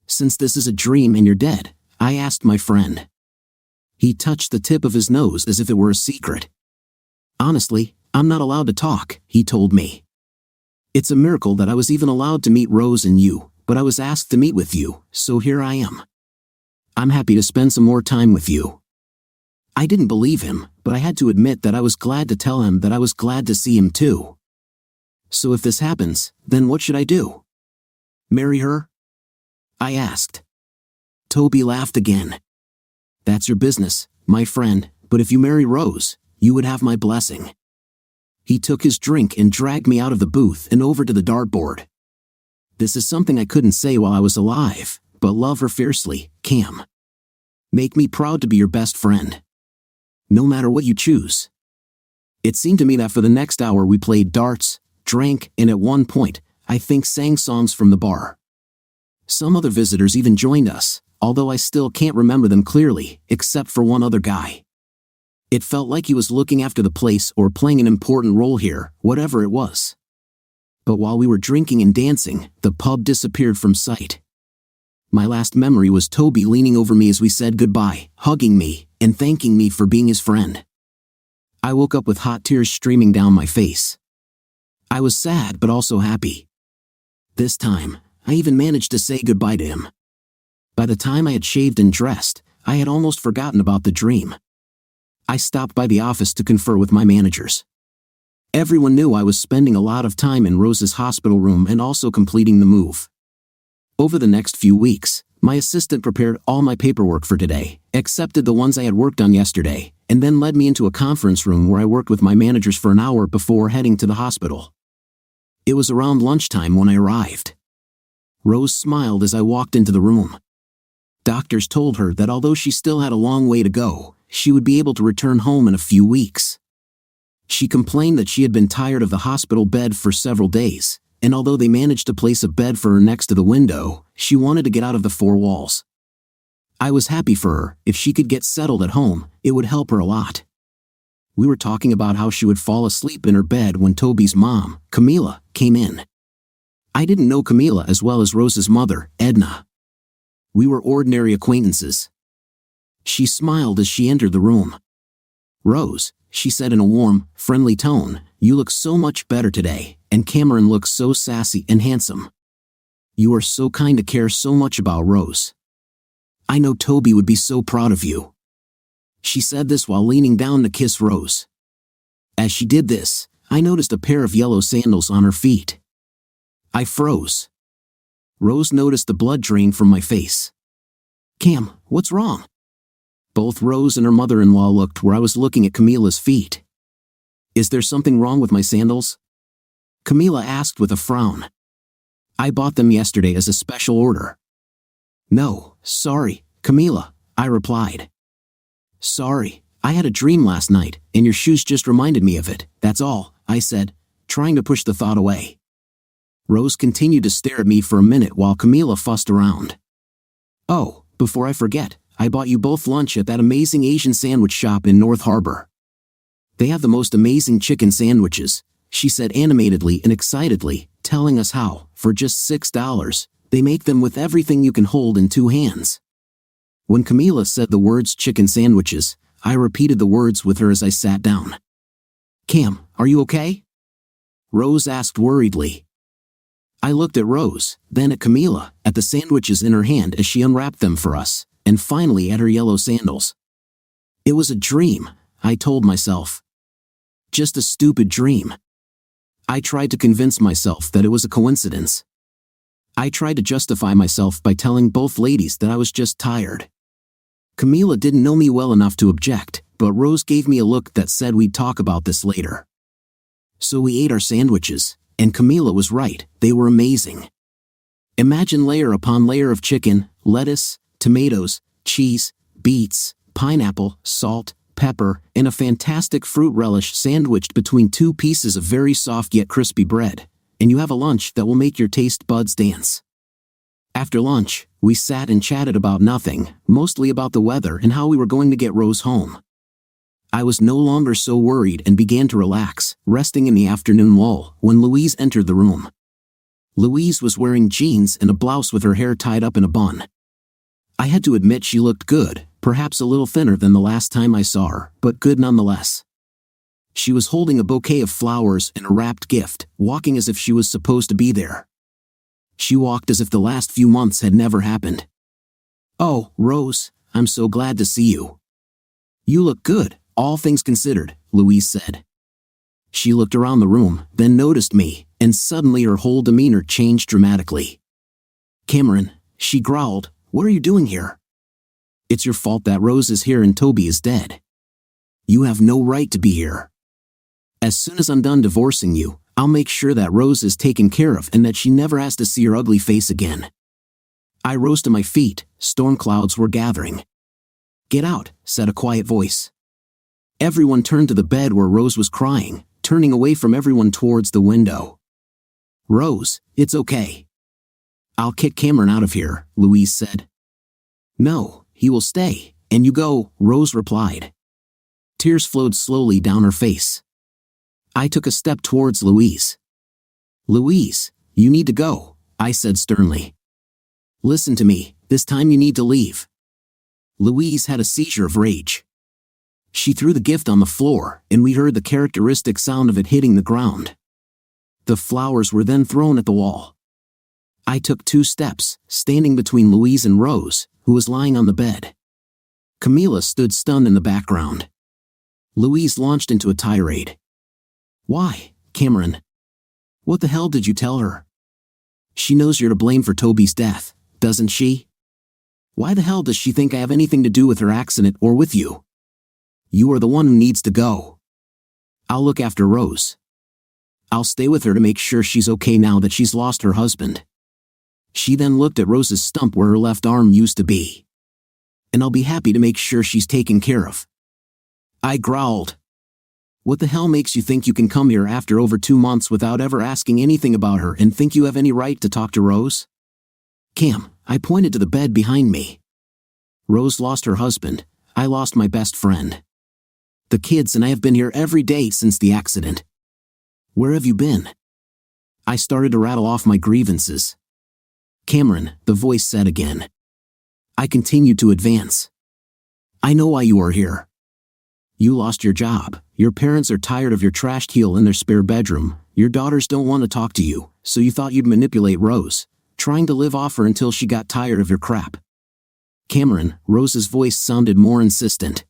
Since this is a dream and you're dead, I asked my friend. He touched the tip of his nose as if it were a secret. Honestly, I'm not allowed to talk, he told me. It's a miracle that I was even allowed to meet Rose and you, but I was asked to meet with you, so here I am. I'm happy to spend some more time with you. I didn't believe him, but I had to admit that I was glad to tell him that I was glad to see him too. So if this happens, then what should I do? Marry her? I asked. Toby laughed again. That's your business, my friend, but if you marry Rose, you would have my blessing. He took his drink and dragged me out of the booth and over to the dartboard. This is something I couldn't say while I was alive, but love her fiercely, Cam. Make me proud to be your best friend. No matter what you choose. It seemed to me that for the next hour we played darts, drank, and at one point, I think sang songs from the bar. Some other visitors even joined us, although I still can't remember them clearly, except for one other guy. It felt like he was looking after the place or playing an important role here, whatever it was. But while we were drinking and dancing, the pub disappeared from sight. My last memory was Toby leaning over me as we said goodbye, hugging me, and thanking me for being his friend. I woke up with hot tears streaming down my face. I was sad but also happy. This time, I even managed to say goodbye to him. By the time I had shaved and dressed, I had almost forgotten about the dream. I stopped by the office to confer with my managers. Everyone knew I was spending a lot of time in Rose's hospital room and also completing the move. Over the next few weeks, my assistant prepared all my paperwork for today, accepted the ones I had worked on yesterday, and then led me into a conference room where I worked with my managers for an hour before heading to the hospital. It was around lunchtime when I arrived. Rose smiled as I walked into the room. Doctors told her that although she still had a long way to go, she would be able to return home in a few weeks. She complained that she had been tired of the hospital bed for several days, and although they managed to place a bed for her next to the window, she wanted to get out of the 4 walls. I was happy for her. If she could get settled at home, it would help her a lot. We were talking about how she would fall asleep in her bed when Toby's mom, Camila, came in. I didn't know Camila as well as Rose's mother, Edna. We were ordinary acquaintances. She smiled as she entered the room. Rose, she said in a warm, friendly tone, you look so much better today, and Cameron looks so sassy and handsome. You are so kind to care so much about Rose. I know Toby would be so proud of you. She said this while leaning down to kiss Rose. As she did this, I noticed a pair of yellow sandals on her feet. I froze. Rose noticed the blood drain from my face. Cam, what's wrong? Both Rose and her mother-in-law looked where I was looking at Camila's feet. Is there something wrong with my sandals? Camila asked with a frown. I bought them yesterday as a special order. No, sorry, Camila, I replied. Sorry, I had a dream last night, and your shoes just reminded me of it, that's all, I said, trying to push the thought away. Rose continued to stare at me for a minute while Camila fussed around. "Oh, before I forget, I bought you both lunch at that amazing Asian sandwich shop in North Harbor. They have the most amazing chicken sandwiches," she said animatedly and excitedly, telling us how, for just $6, they make them with everything you can hold in 2 hands. When Camila said the words chicken sandwiches, I repeated the words with her as I sat down. "Cam, are you okay?" Rose asked worriedly. I looked at Rose, then at Camila, at the sandwiches in her hand as she unwrapped them for us, and finally at her yellow sandals. It was a dream, I told myself. Just a stupid dream. I tried to convince myself that it was a coincidence. I tried to justify myself by telling both ladies that I was just tired. Camila didn't know me well enough to object, but Rose gave me a look that said we'd talk about this later. So we ate our sandwiches, and Camila was right, they were amazing. Imagine layer upon layer of chicken, lettuce, tomatoes, cheese, beets, pineapple, salt, pepper, and a fantastic fruit relish sandwiched between 2 pieces of very soft yet crispy bread, and you have a lunch that will make your taste buds dance. After lunch, we sat and chatted about nothing, mostly about the weather and how we were going to get Rose home. I was no longer so worried and began to relax, resting in the afternoon lull, when Louise entered the room. Louise was wearing jeans and a blouse with her hair tied up in a bun. I had to admit she looked good, perhaps a little thinner than the last time I saw her, but good nonetheless. She was holding a bouquet of flowers and a wrapped gift, walking as if she was supposed to be there. She walked as if the last few months had never happened. "Oh, Rose, I'm so glad to see you. You look good, all things considered," Louise said. She looked around the room, then noticed me, and suddenly her whole demeanor changed dramatically. "Cameron," she growled, "what are you doing here? It's your fault that Rose is here and Toby is dead. You have no right to be here. As soon as I'm done divorcing you, I'll make sure that Rose is taken care of and that she never has to see your ugly face again." I rose to my feet, storm clouds were gathering. "Get out," said a quiet voice. Everyone turned to the bed where Rose was crying, turning away from everyone towards the window. "Rose, it's okay. I'll kick Cameron out of here," Louise said. "No, he will stay, and you go," Rose replied. Tears flowed slowly down her face. I took a step towards Louise. "Louise, you need to go," I said sternly. "Listen to me, this time you need to leave." Louise had a seizure of rage. She threw the gift on the floor, and we heard the characteristic sound of it hitting the ground. The flowers were then thrown at the wall. I took 2 steps, standing between Louise and Rose, who was lying on the bed. Camila stood stunned in the background. Louise launched into a tirade. "Why, Cameron? What the hell did you tell her? She knows you're to blame for Toby's death, doesn't she? Why the hell does she think I have anything to do with her accident or with you? You are the one who needs to go. I'll look after Rose. I'll stay with her to make sure she's okay now that she's lost her husband." She then looked at Rose's stump where her left arm used to be. "And I'll be happy to make sure she's taken care of." I growled. "What the hell makes you think you can come here after over 2 months without ever asking anything about her and think you have any right to talk to Rose?" "Cam," I pointed to the bed behind me. "Rose lost her husband, I lost my best friend. The kids and I have been here every day since the accident. Where have you been?" I started to rattle off my grievances. "Cameron," the voice said again. I continued to advance. "I know why you are here. You lost your job, your parents are tired of your trashed heel in their spare bedroom, your daughters don't want to talk to you, so you thought you'd manipulate Rose, trying to live off her until she got tired of your crap." "Cameron," Rose's voice sounded more insistent.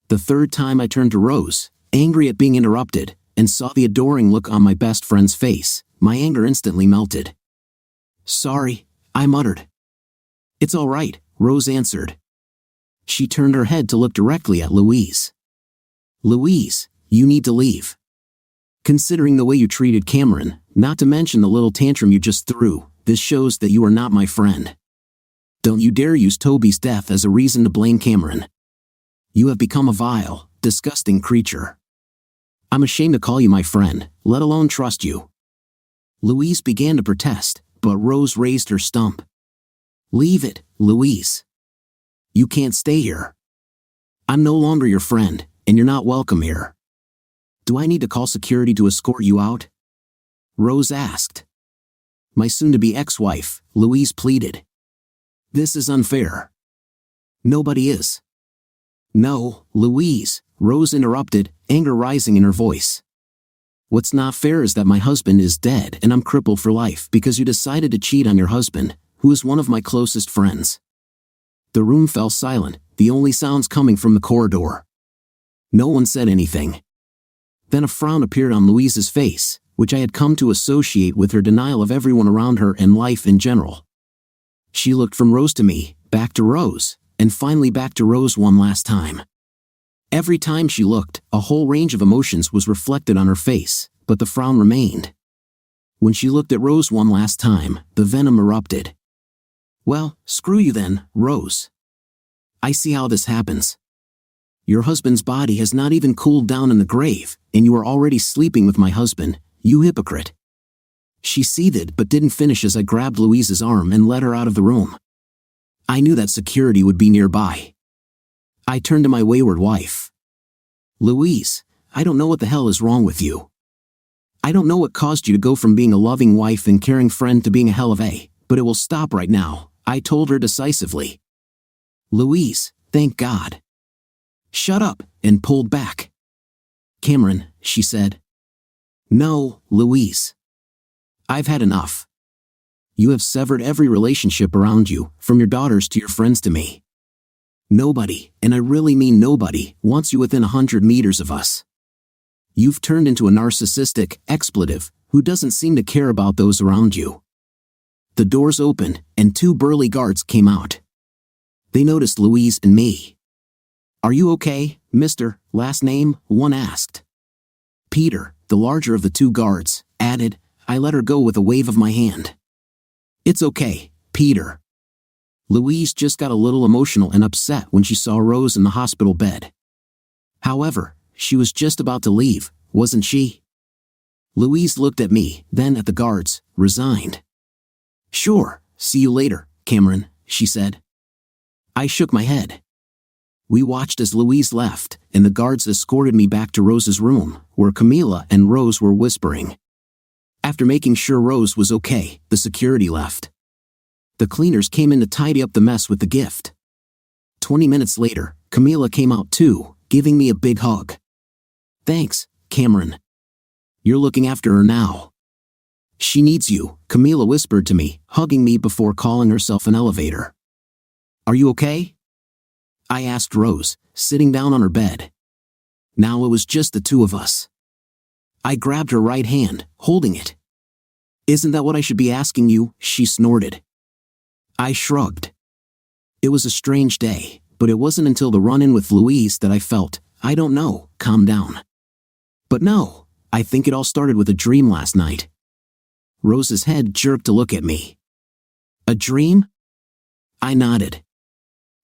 The 3rd time I turned to Rose, angry at being interrupted, and saw the adoring look on my best friend's face, my anger instantly melted. "Sorry," I muttered. "It's all right," Rose answered. She turned her head to look directly at Louise. "Louise, you need to leave. Considering the way you treated Cameron, not to mention the little tantrum you just threw, this shows that you are not my friend. Don't you dare use Toby's death as a reason to blame Cameron. You have become a vile, disgusting creature. I'm ashamed to call you my friend, let alone trust you." Louise began to protest, but Rose raised her stump. "Leave it, Louise. You can't stay here. I'm no longer your friend, and you're not welcome here." "Do I need to call security to escort you out?" Rose asked. "My soon-to-be ex-wife," Louise pleaded. "This is unfair." "Nobody is." "No, Louise," Rose interrupted, anger rising in her voice. "What's not fair is that my husband is dead and I'm crippled for life because you decided to cheat on your husband, who is one of my closest friends." The room fell silent, the only sounds coming from the corridor. No one said anything. Then a frown appeared on Louise's face, which I had come to associate with her denial of everyone around her and life in general. She looked from Rose to me, back to Rose, and finally back to Rose one last time. Every time she looked, a whole range of emotions was reflected on her face, but the frown remained. When she looked at Rose one last time, the venom erupted. "Well, screw you then, Rose. I see how this happens. Your husband's body has not even cooled down in the grave, and you are already sleeping with my husband, you hypocrite." She seethed but didn't finish as I grabbed Louise's arm and led her out of the room. I knew that security would be nearby. I turned to my wayward wife. "Louise, I don't know what the hell is wrong with you. I don't know what caused you to go from being a loving wife and caring friend to being a hell of a, but it will stop right now," I told her decisively. Louise, thank God, shut up and pulled back. "Cameron," she said. "No, Louise. I've had enough. You have severed every relationship around you, from your daughters to your friends to me. Nobody, and I really mean nobody, wants you within 100 meters of us. You've turned into a narcissistic expletive who doesn't seem to care about those around you." The doors opened, and 2 burly guards came out. They noticed Louise and me. "Are you okay, Mr. Last name?" one asked. Peter, the larger of the 2 guards, added. I let her go with a wave of my hand. "It's okay, Peter." Louise just got a little emotional and upset when she saw Rose in the hospital bed. However, she was just about to leave, wasn't she? Louise looked at me, then at the guards, resigned. "Sure, see you later, Cameron," she said. I shook my head. We watched as Louise left, and the guards escorted me back to Rose's room, where Camila and Rose were whispering. After making sure Rose was okay, the security left. The cleaners came in to tidy up the mess with the gift. 20 minutes later, Camila came out too, giving me a big hug. "Thanks, Cameron. You're looking after her now." "She needs you," Camila whispered to me, hugging me before calling herself an elevator. "Are you okay?" I asked Rose, sitting down on her bed. Now it was just the 2 of us. I grabbed her right hand, holding it. "Isn't that what I should be asking you?" she snorted. I shrugged. It was a strange day, but it wasn't until the run-in with Louise that I felt, I don't know, calm down. But no, I think it all started with a dream last night. Rose's head jerked to look at me. "A dream?" I nodded.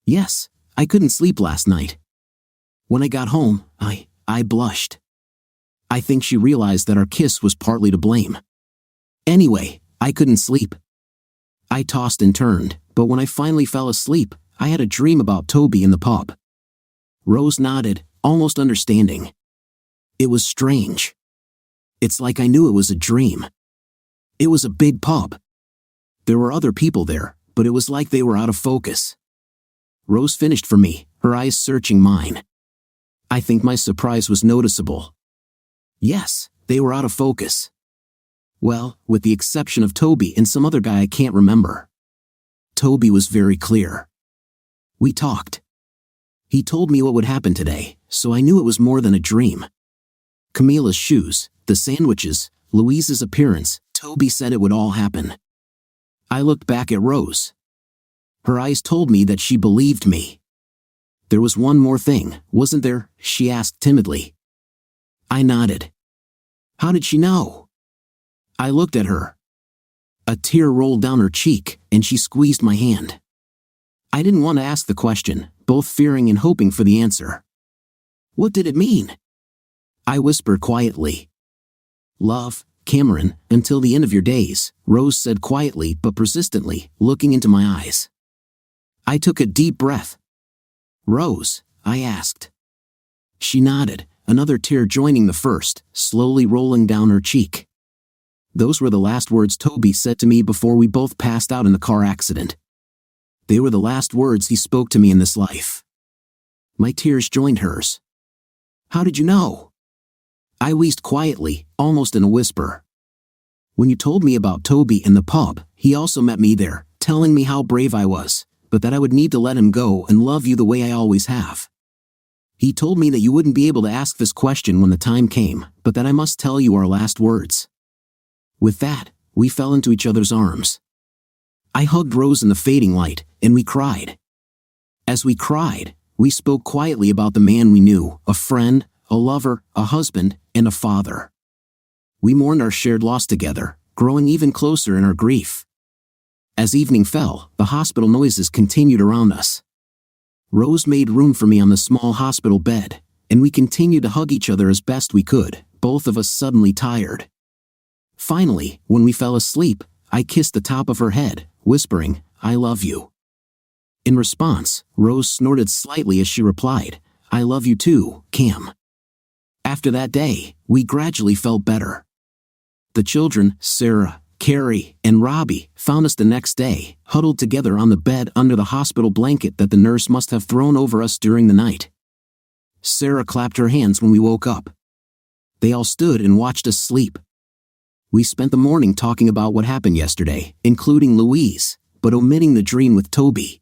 "Yes, I couldn't sleep last night. When I got home, I blushed. I think she realized that our kiss was partly to blame. Anyway, I couldn't sleep. I tossed and turned, but when I finally fell asleep, I had a dream about Toby in the pub." Rose nodded, almost understanding. "It was strange. It's like I knew it was a dream. It was a big pub. There were other people there, but it was like they were out of focus." Rose finished for me, her eyes searching mine. I think my surprise was noticeable. Yes, they were out of focus. Well, with the exception of Toby and some other guy I can't remember. Toby was very clear. We talked. He told me what would happen today, so I knew it was more than a dream. Camila's shoes, the sandwiches, Louise's appearance, Toby said it would all happen. I looked back at Rose. Her eyes told me that she believed me. "There was one more thing, wasn't there?" she asked timidly. I nodded. "How did she know?" I looked at her. A tear rolled down her cheek, and she squeezed my hand. I didn't want to ask the question, both fearing and hoping for the answer. "What did it mean?" I whispered quietly. "Love, Cameron, until the end of your days, Rose said quietly but persistently, looking into my eyes. I took a deep breath. Rose? I asked. She nodded, another tear joining the first, slowly rolling down her cheek. Those were the last words Toby said to me before we both passed out in the car accident. They were the last words he spoke to me in this life. My tears joined hers. How did you know? I wheezed quietly, almost in a whisper. When you told me about Toby in the pub, he also met me there, telling me how brave I was, but that I would need to let him go and love you the way I always have. He told me that you wouldn't be able to ask this question when the time came, but that I must tell you our last words. With that, we fell into each other's arms. I hugged Rose in the fading light, and we cried. As we cried, we spoke quietly about the man we knew, a friend, a lover, a husband, and a father. We mourned our shared loss together, growing even closer in our grief. As evening fell, the hospital noises continued around us. Rose made room for me on the small hospital bed, and we continued to hug each other as best we could, both of us suddenly tired. Finally, when we fell asleep, I kissed the top of her head, whispering, I love you. In response, Rose snorted slightly as she replied, I love you too, Cam. After that day, we gradually felt better. The children, Sarah, Carrie, and Robbie, found us the next day, huddled together on the bed under the hospital blanket that the nurse must have thrown over us during the night. Sarah clapped her hands when we woke up. They all stood and watched us sleep. We spent the morning talking about what happened yesterday, including Louise, but omitting the dream with Toby.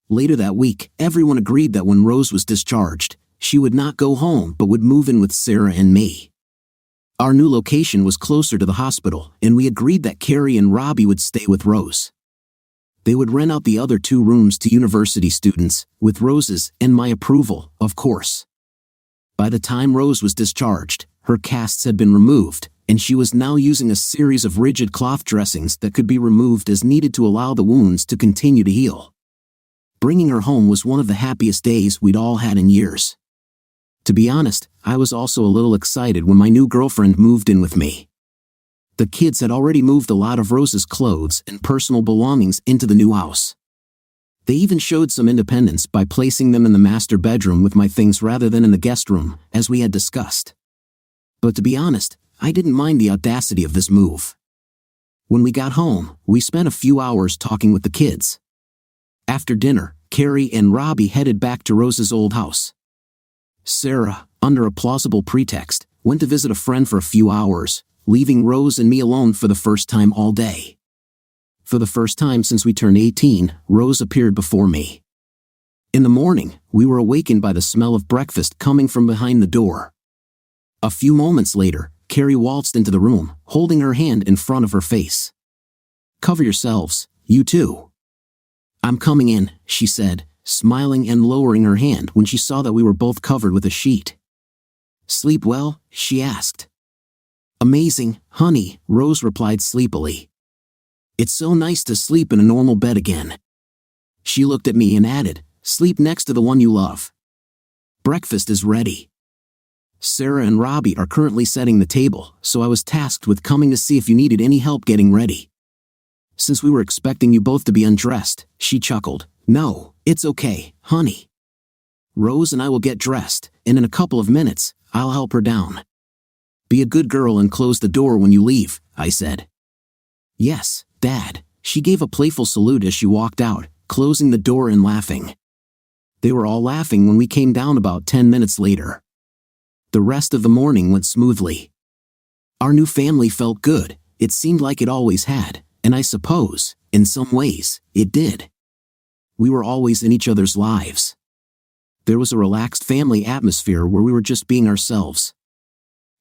Later that week, everyone agreed that when Rose was discharged, she would not go home but would move in with Sarah and me. Our new location was closer to the hospital, and we agreed that Carrie and Robbie would stay with Rose. They would rent out the other 2 rooms to university students, with Rose's and my approval, of course. By the time Rose was discharged, her casts had been removed, and she was now using a series of rigid cloth dressings that could be removed as needed to allow the wounds to continue to heal. Bringing her home was one of the happiest days we'd all had in years. To be honest, I was also a little excited when my new girlfriend moved in with me. The kids had already moved a lot of Rose's clothes and personal belongings into the new house. They even showed some independence by placing them in the master bedroom with my things rather than in the guest room, as we had discussed. But to be honest, I didn't mind the audacity of this move. When we got home, we spent a few hours talking with the kids. After dinner, Carrie and Robbie headed back to Rose's old house. Sarah, under a plausible pretext, went to visit a friend for a few hours, leaving Rose and me alone for the first time all day. For the first time since we turned 18, Rose appeared before me. In the morning, we were awakened by the smell of breakfast coming from behind the door. A few moments later, Carrie waltzed into the room, holding her hand in front of her face. Cover yourselves, you too. I'm coming in, she said, smiling and lowering her hand when she saw that we were both covered with a sheet. Sleep well? She asked. Amazing, honey, Rose replied sleepily. It's so nice to sleep in a normal bed again. She looked at me and added, sleep next to the one you love. Breakfast is ready. Sarah and Robbie are currently setting the table, so I was tasked with coming to see if you needed any help getting ready. Since we were expecting you both to be undressed, she chuckled. No, it's okay, honey. Rose and I will get dressed, and in a couple of minutes, I'll help her down. Be a good girl and close the door when you leave, I said. Yes, Dad, she gave a playful salute as she walked out, closing the door and laughing. They were all laughing when we came down about 10 minutes later. The rest of the morning went smoothly. Our new family felt good, it seemed like it always had, and I suppose, in some ways, it did. We were always in each other's lives. There was a relaxed family atmosphere where we were just being ourselves.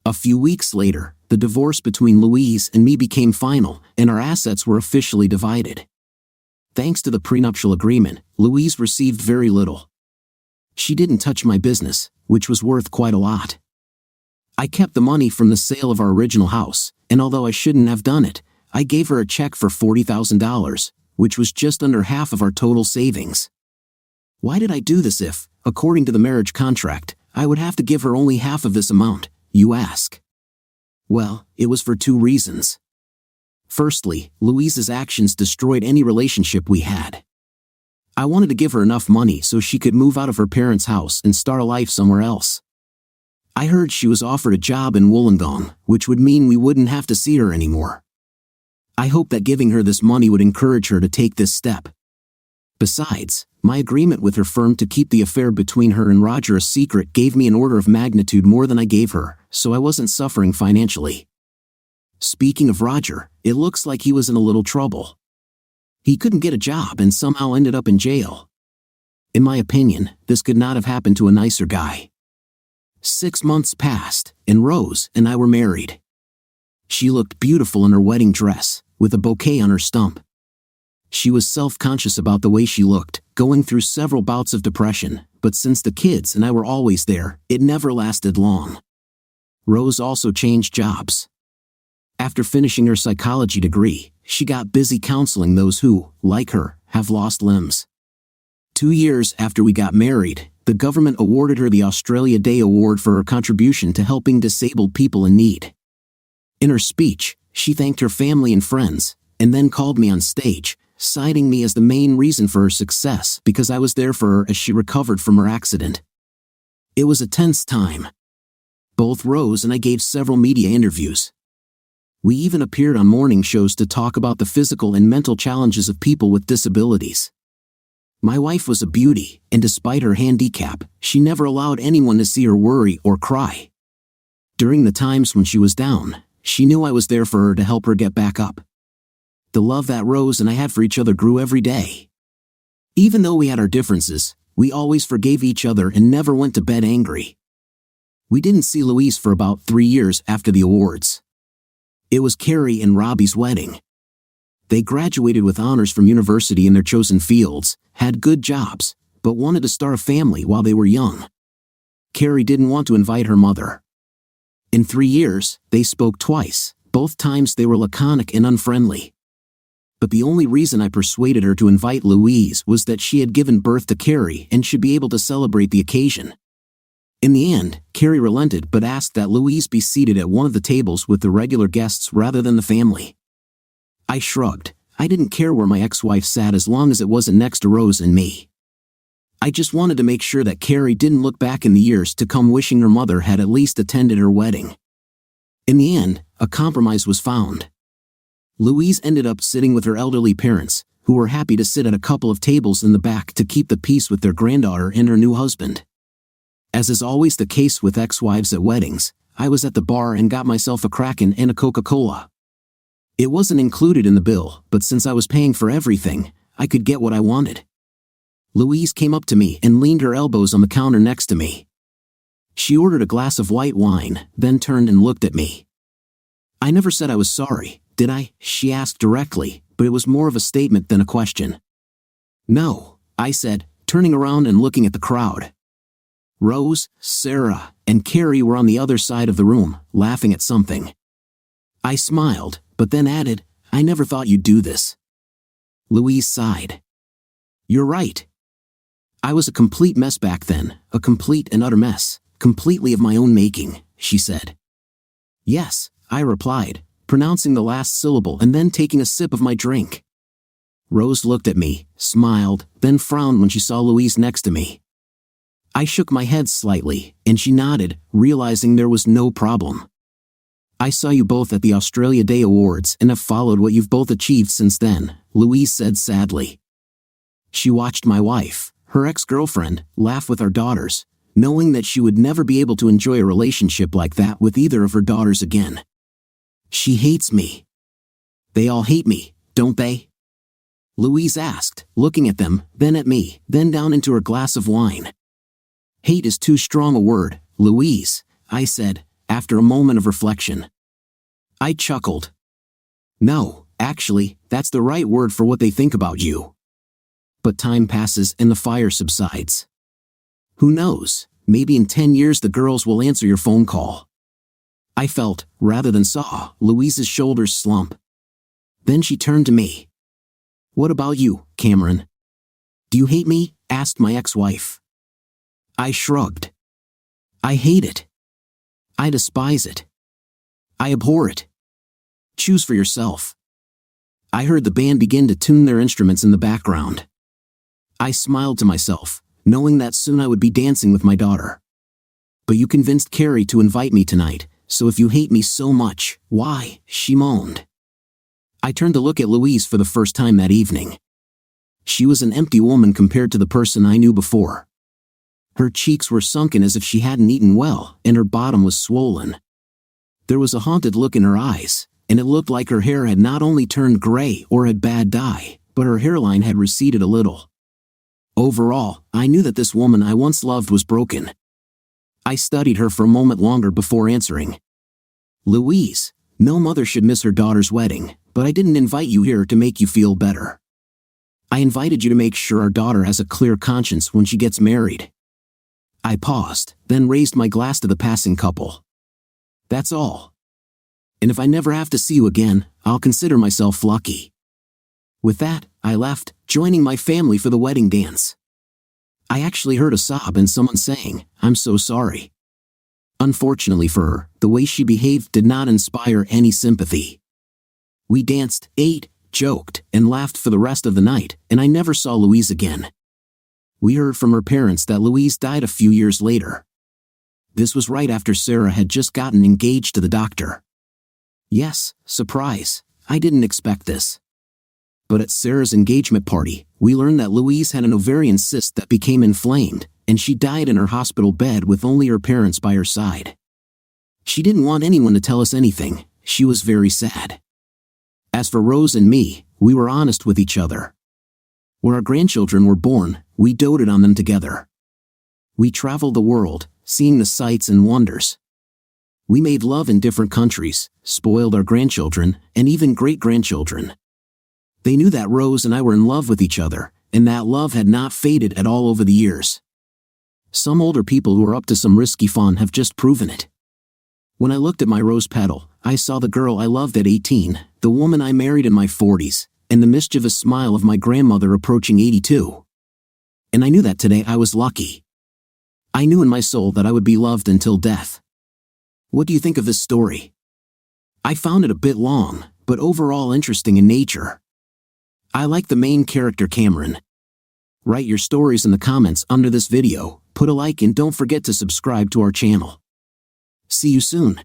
A few weeks later, the divorce between Louise and me became final, and our assets were officially divided. Thanks to the prenuptial agreement, Louise received very little. She didn't touch my business, which was worth quite a lot. I kept the money from the sale of our original house, and although I shouldn't have done it, I gave her a check for $40,000, which was just under half of our total savings. Why did I do this if, according to the marriage contract, I would have to give her only half of this amount, you ask? Well, it was for two reasons. Firstly, Louise's actions destroyed any relationship we had. I wanted to give her enough money so she could move out of her parents' house and start a life somewhere else. I heard she was offered a job in Wollongong, which would mean we wouldn't have to see her anymore. I hoped that giving her this money would encourage her to take this step. Besides, my agreement with her firm to keep the affair between her and Roger a secret gave me an order of magnitude more than I gave her, so I wasn't suffering financially. Speaking of Roger, it looks like he was in a little trouble. He couldn't get a job and somehow ended up in jail. In my opinion, this could not have happened to a nicer guy. 6 months passed, and Rose and I were married. She looked beautiful in her wedding dress, with a bouquet on her stump. She was self-conscious about the way she looked, going through several bouts of depression, but since the kids and I were always there, it never lasted long. Rose also changed jobs. After finishing her psychology degree, she got busy counseling those who, like her, have lost limbs. 2 years after we got married, the government awarded her the Australia Day Award for her contribution to helping disabled people in need. In her speech, she thanked her family and friends, and then called me on stage, citing me as the main reason for her success because I was there for her as she recovered from her accident. It was a tense time. Both Rose and I gave several media interviews. We even appeared on morning shows to talk about the physical and mental challenges of people with disabilities. My wife was a beauty, and despite her handicap, she never allowed anyone to see her worry or cry. During the times when she was down, she knew I was there for her to help her get back up. The love that Rose and I had for each other grew every day. Even though we had our differences, we always forgave each other and never went to bed angry. We didn't see Louise for about 3 years after the awards. It was Carrie and Robbie's wedding. They graduated with honors from university in their chosen fields, had good jobs, but wanted to start a family while they were young. Carrie didn't want to invite her mother. In 3 years, they spoke twice, both times they were laconic and unfriendly. But the only reason I persuaded her to invite Louise was that she had given birth to Carrie and should be able to celebrate the occasion. In the end, Carrie relented but asked that Louise be seated at one of the tables with the regular guests rather than the family. I shrugged. I didn't care where my ex-wife sat as long as it wasn't next to Rose and me. I just wanted to make sure that Carrie didn't look back in the years to come wishing her mother had at least attended her wedding. In the end, a compromise was found. Louise ended up sitting with her elderly parents, who were happy to sit at a couple of tables in the back to keep the peace with their granddaughter and her new husband. As is always the case with ex-wives at weddings, I was at the bar and got myself a Kraken and a Coca-Cola. It wasn't included in the bill, but since I was paying for everything, I could get what I wanted. Louise came up to me and leaned her elbows on the counter next to me. She ordered a glass of white wine, then turned and looked at me. I never said I was sorry, did I? She asked directly, but it was more of a statement than a question. No, I said, turning around and looking at the crowd. Rose, Sarah, and Carrie were on the other side of the room, laughing at something. I smiled, but then added, I never thought you'd do this. Louise sighed. You're right. I was a complete mess back then, a complete and utter mess, completely of my own making, she said. Yes, I replied, pronouncing the last syllable and then taking a sip of my drink. Rose looked at me, smiled, then frowned when she saw Louise next to me. I shook my head slightly, and she nodded, realizing there was no problem. I saw you both at the Australia Day Awards and have followed what you've both achieved since then, Louise said sadly. She watched my wife, her ex-girlfriend, laugh with our daughters, knowing that she would never be able to enjoy a relationship like that with either of her daughters again. She hates me. They all hate me, don't they? Louise asked, looking at them, then at me, then down into her glass of wine. Hate is too strong a word, Louise, I said, after a moment of reflection. I chuckled. No, actually, that's the right word for what they think about you. But time passes and the fire subsides. Who knows, maybe in 10 years the girls will answer your phone call. I felt, rather than saw, Louise's shoulders slump. Then she turned to me. What about you, Cameron? Do you hate me? Asked my ex-wife. I shrugged. I hate it. I despise it. I abhor it. Choose for yourself. I heard the band begin to tune their instruments in the background. I smiled to myself, knowing that soon I would be dancing with my daughter. But you convinced Carrie to invite me tonight, so if you hate me so much, why? She moaned. I turned to look at Louise for the first time that evening. She was an empty woman compared to the person I knew before. Her cheeks were sunken as if she hadn't eaten well, and her bottom was swollen. There was a haunted look in her eyes, and it looked like her hair had not only turned gray or had bad dye, but her hairline had receded a little. Overall, I knew that this woman I once loved was broken. I studied her for a moment longer before answering. Louise, no mother should miss her daughter's wedding, but I didn't invite you here to make you feel better. I invited you to make sure our daughter has a clear conscience when she gets married. I paused, then raised my glass to the passing couple. That's all. And if I never have to see you again, I'll consider myself lucky. With that, I left, joining my family for the wedding dance. I actually heard a sob and someone saying, "I'm so sorry." Unfortunately for her, the way she behaved did not inspire any sympathy. We danced, ate, joked, and laughed for the rest of the night, and I never saw Louise again. We heard from her parents that Louise died a few years later. This was right after Sarah had just gotten engaged to the doctor. Yes, surprise, I didn't expect this. But at Sarah's engagement party, we learned that Louise had an ovarian cyst that became inflamed, and she died in her hospital bed with only her parents by her side. She didn't want anyone to tell us anything. She was very sad. As for Rose and me, we were honest with each other. When our grandchildren were born, we doted on them together. We traveled the world, seeing the sights and wonders. We made love in different countries, spoiled our grandchildren, and even great-grandchildren. They knew that Rose and I were in love with each other, and that love had not faded at all over the years. Some older people who are up to some risky fun have just proven it. When I looked at my rose petal, I saw the girl I loved at 18, the woman I married in my 40s, and the mischievous smile of my grandmother approaching 82. And I knew that today I was lucky. I knew in my soul that I would be loved until death. What do you think of this story? I found it a bit long, but overall interesting in nature. I like the main character Cameron. Write your stories in the comments under this video, put a like and don't forget to subscribe to our channel. See you soon.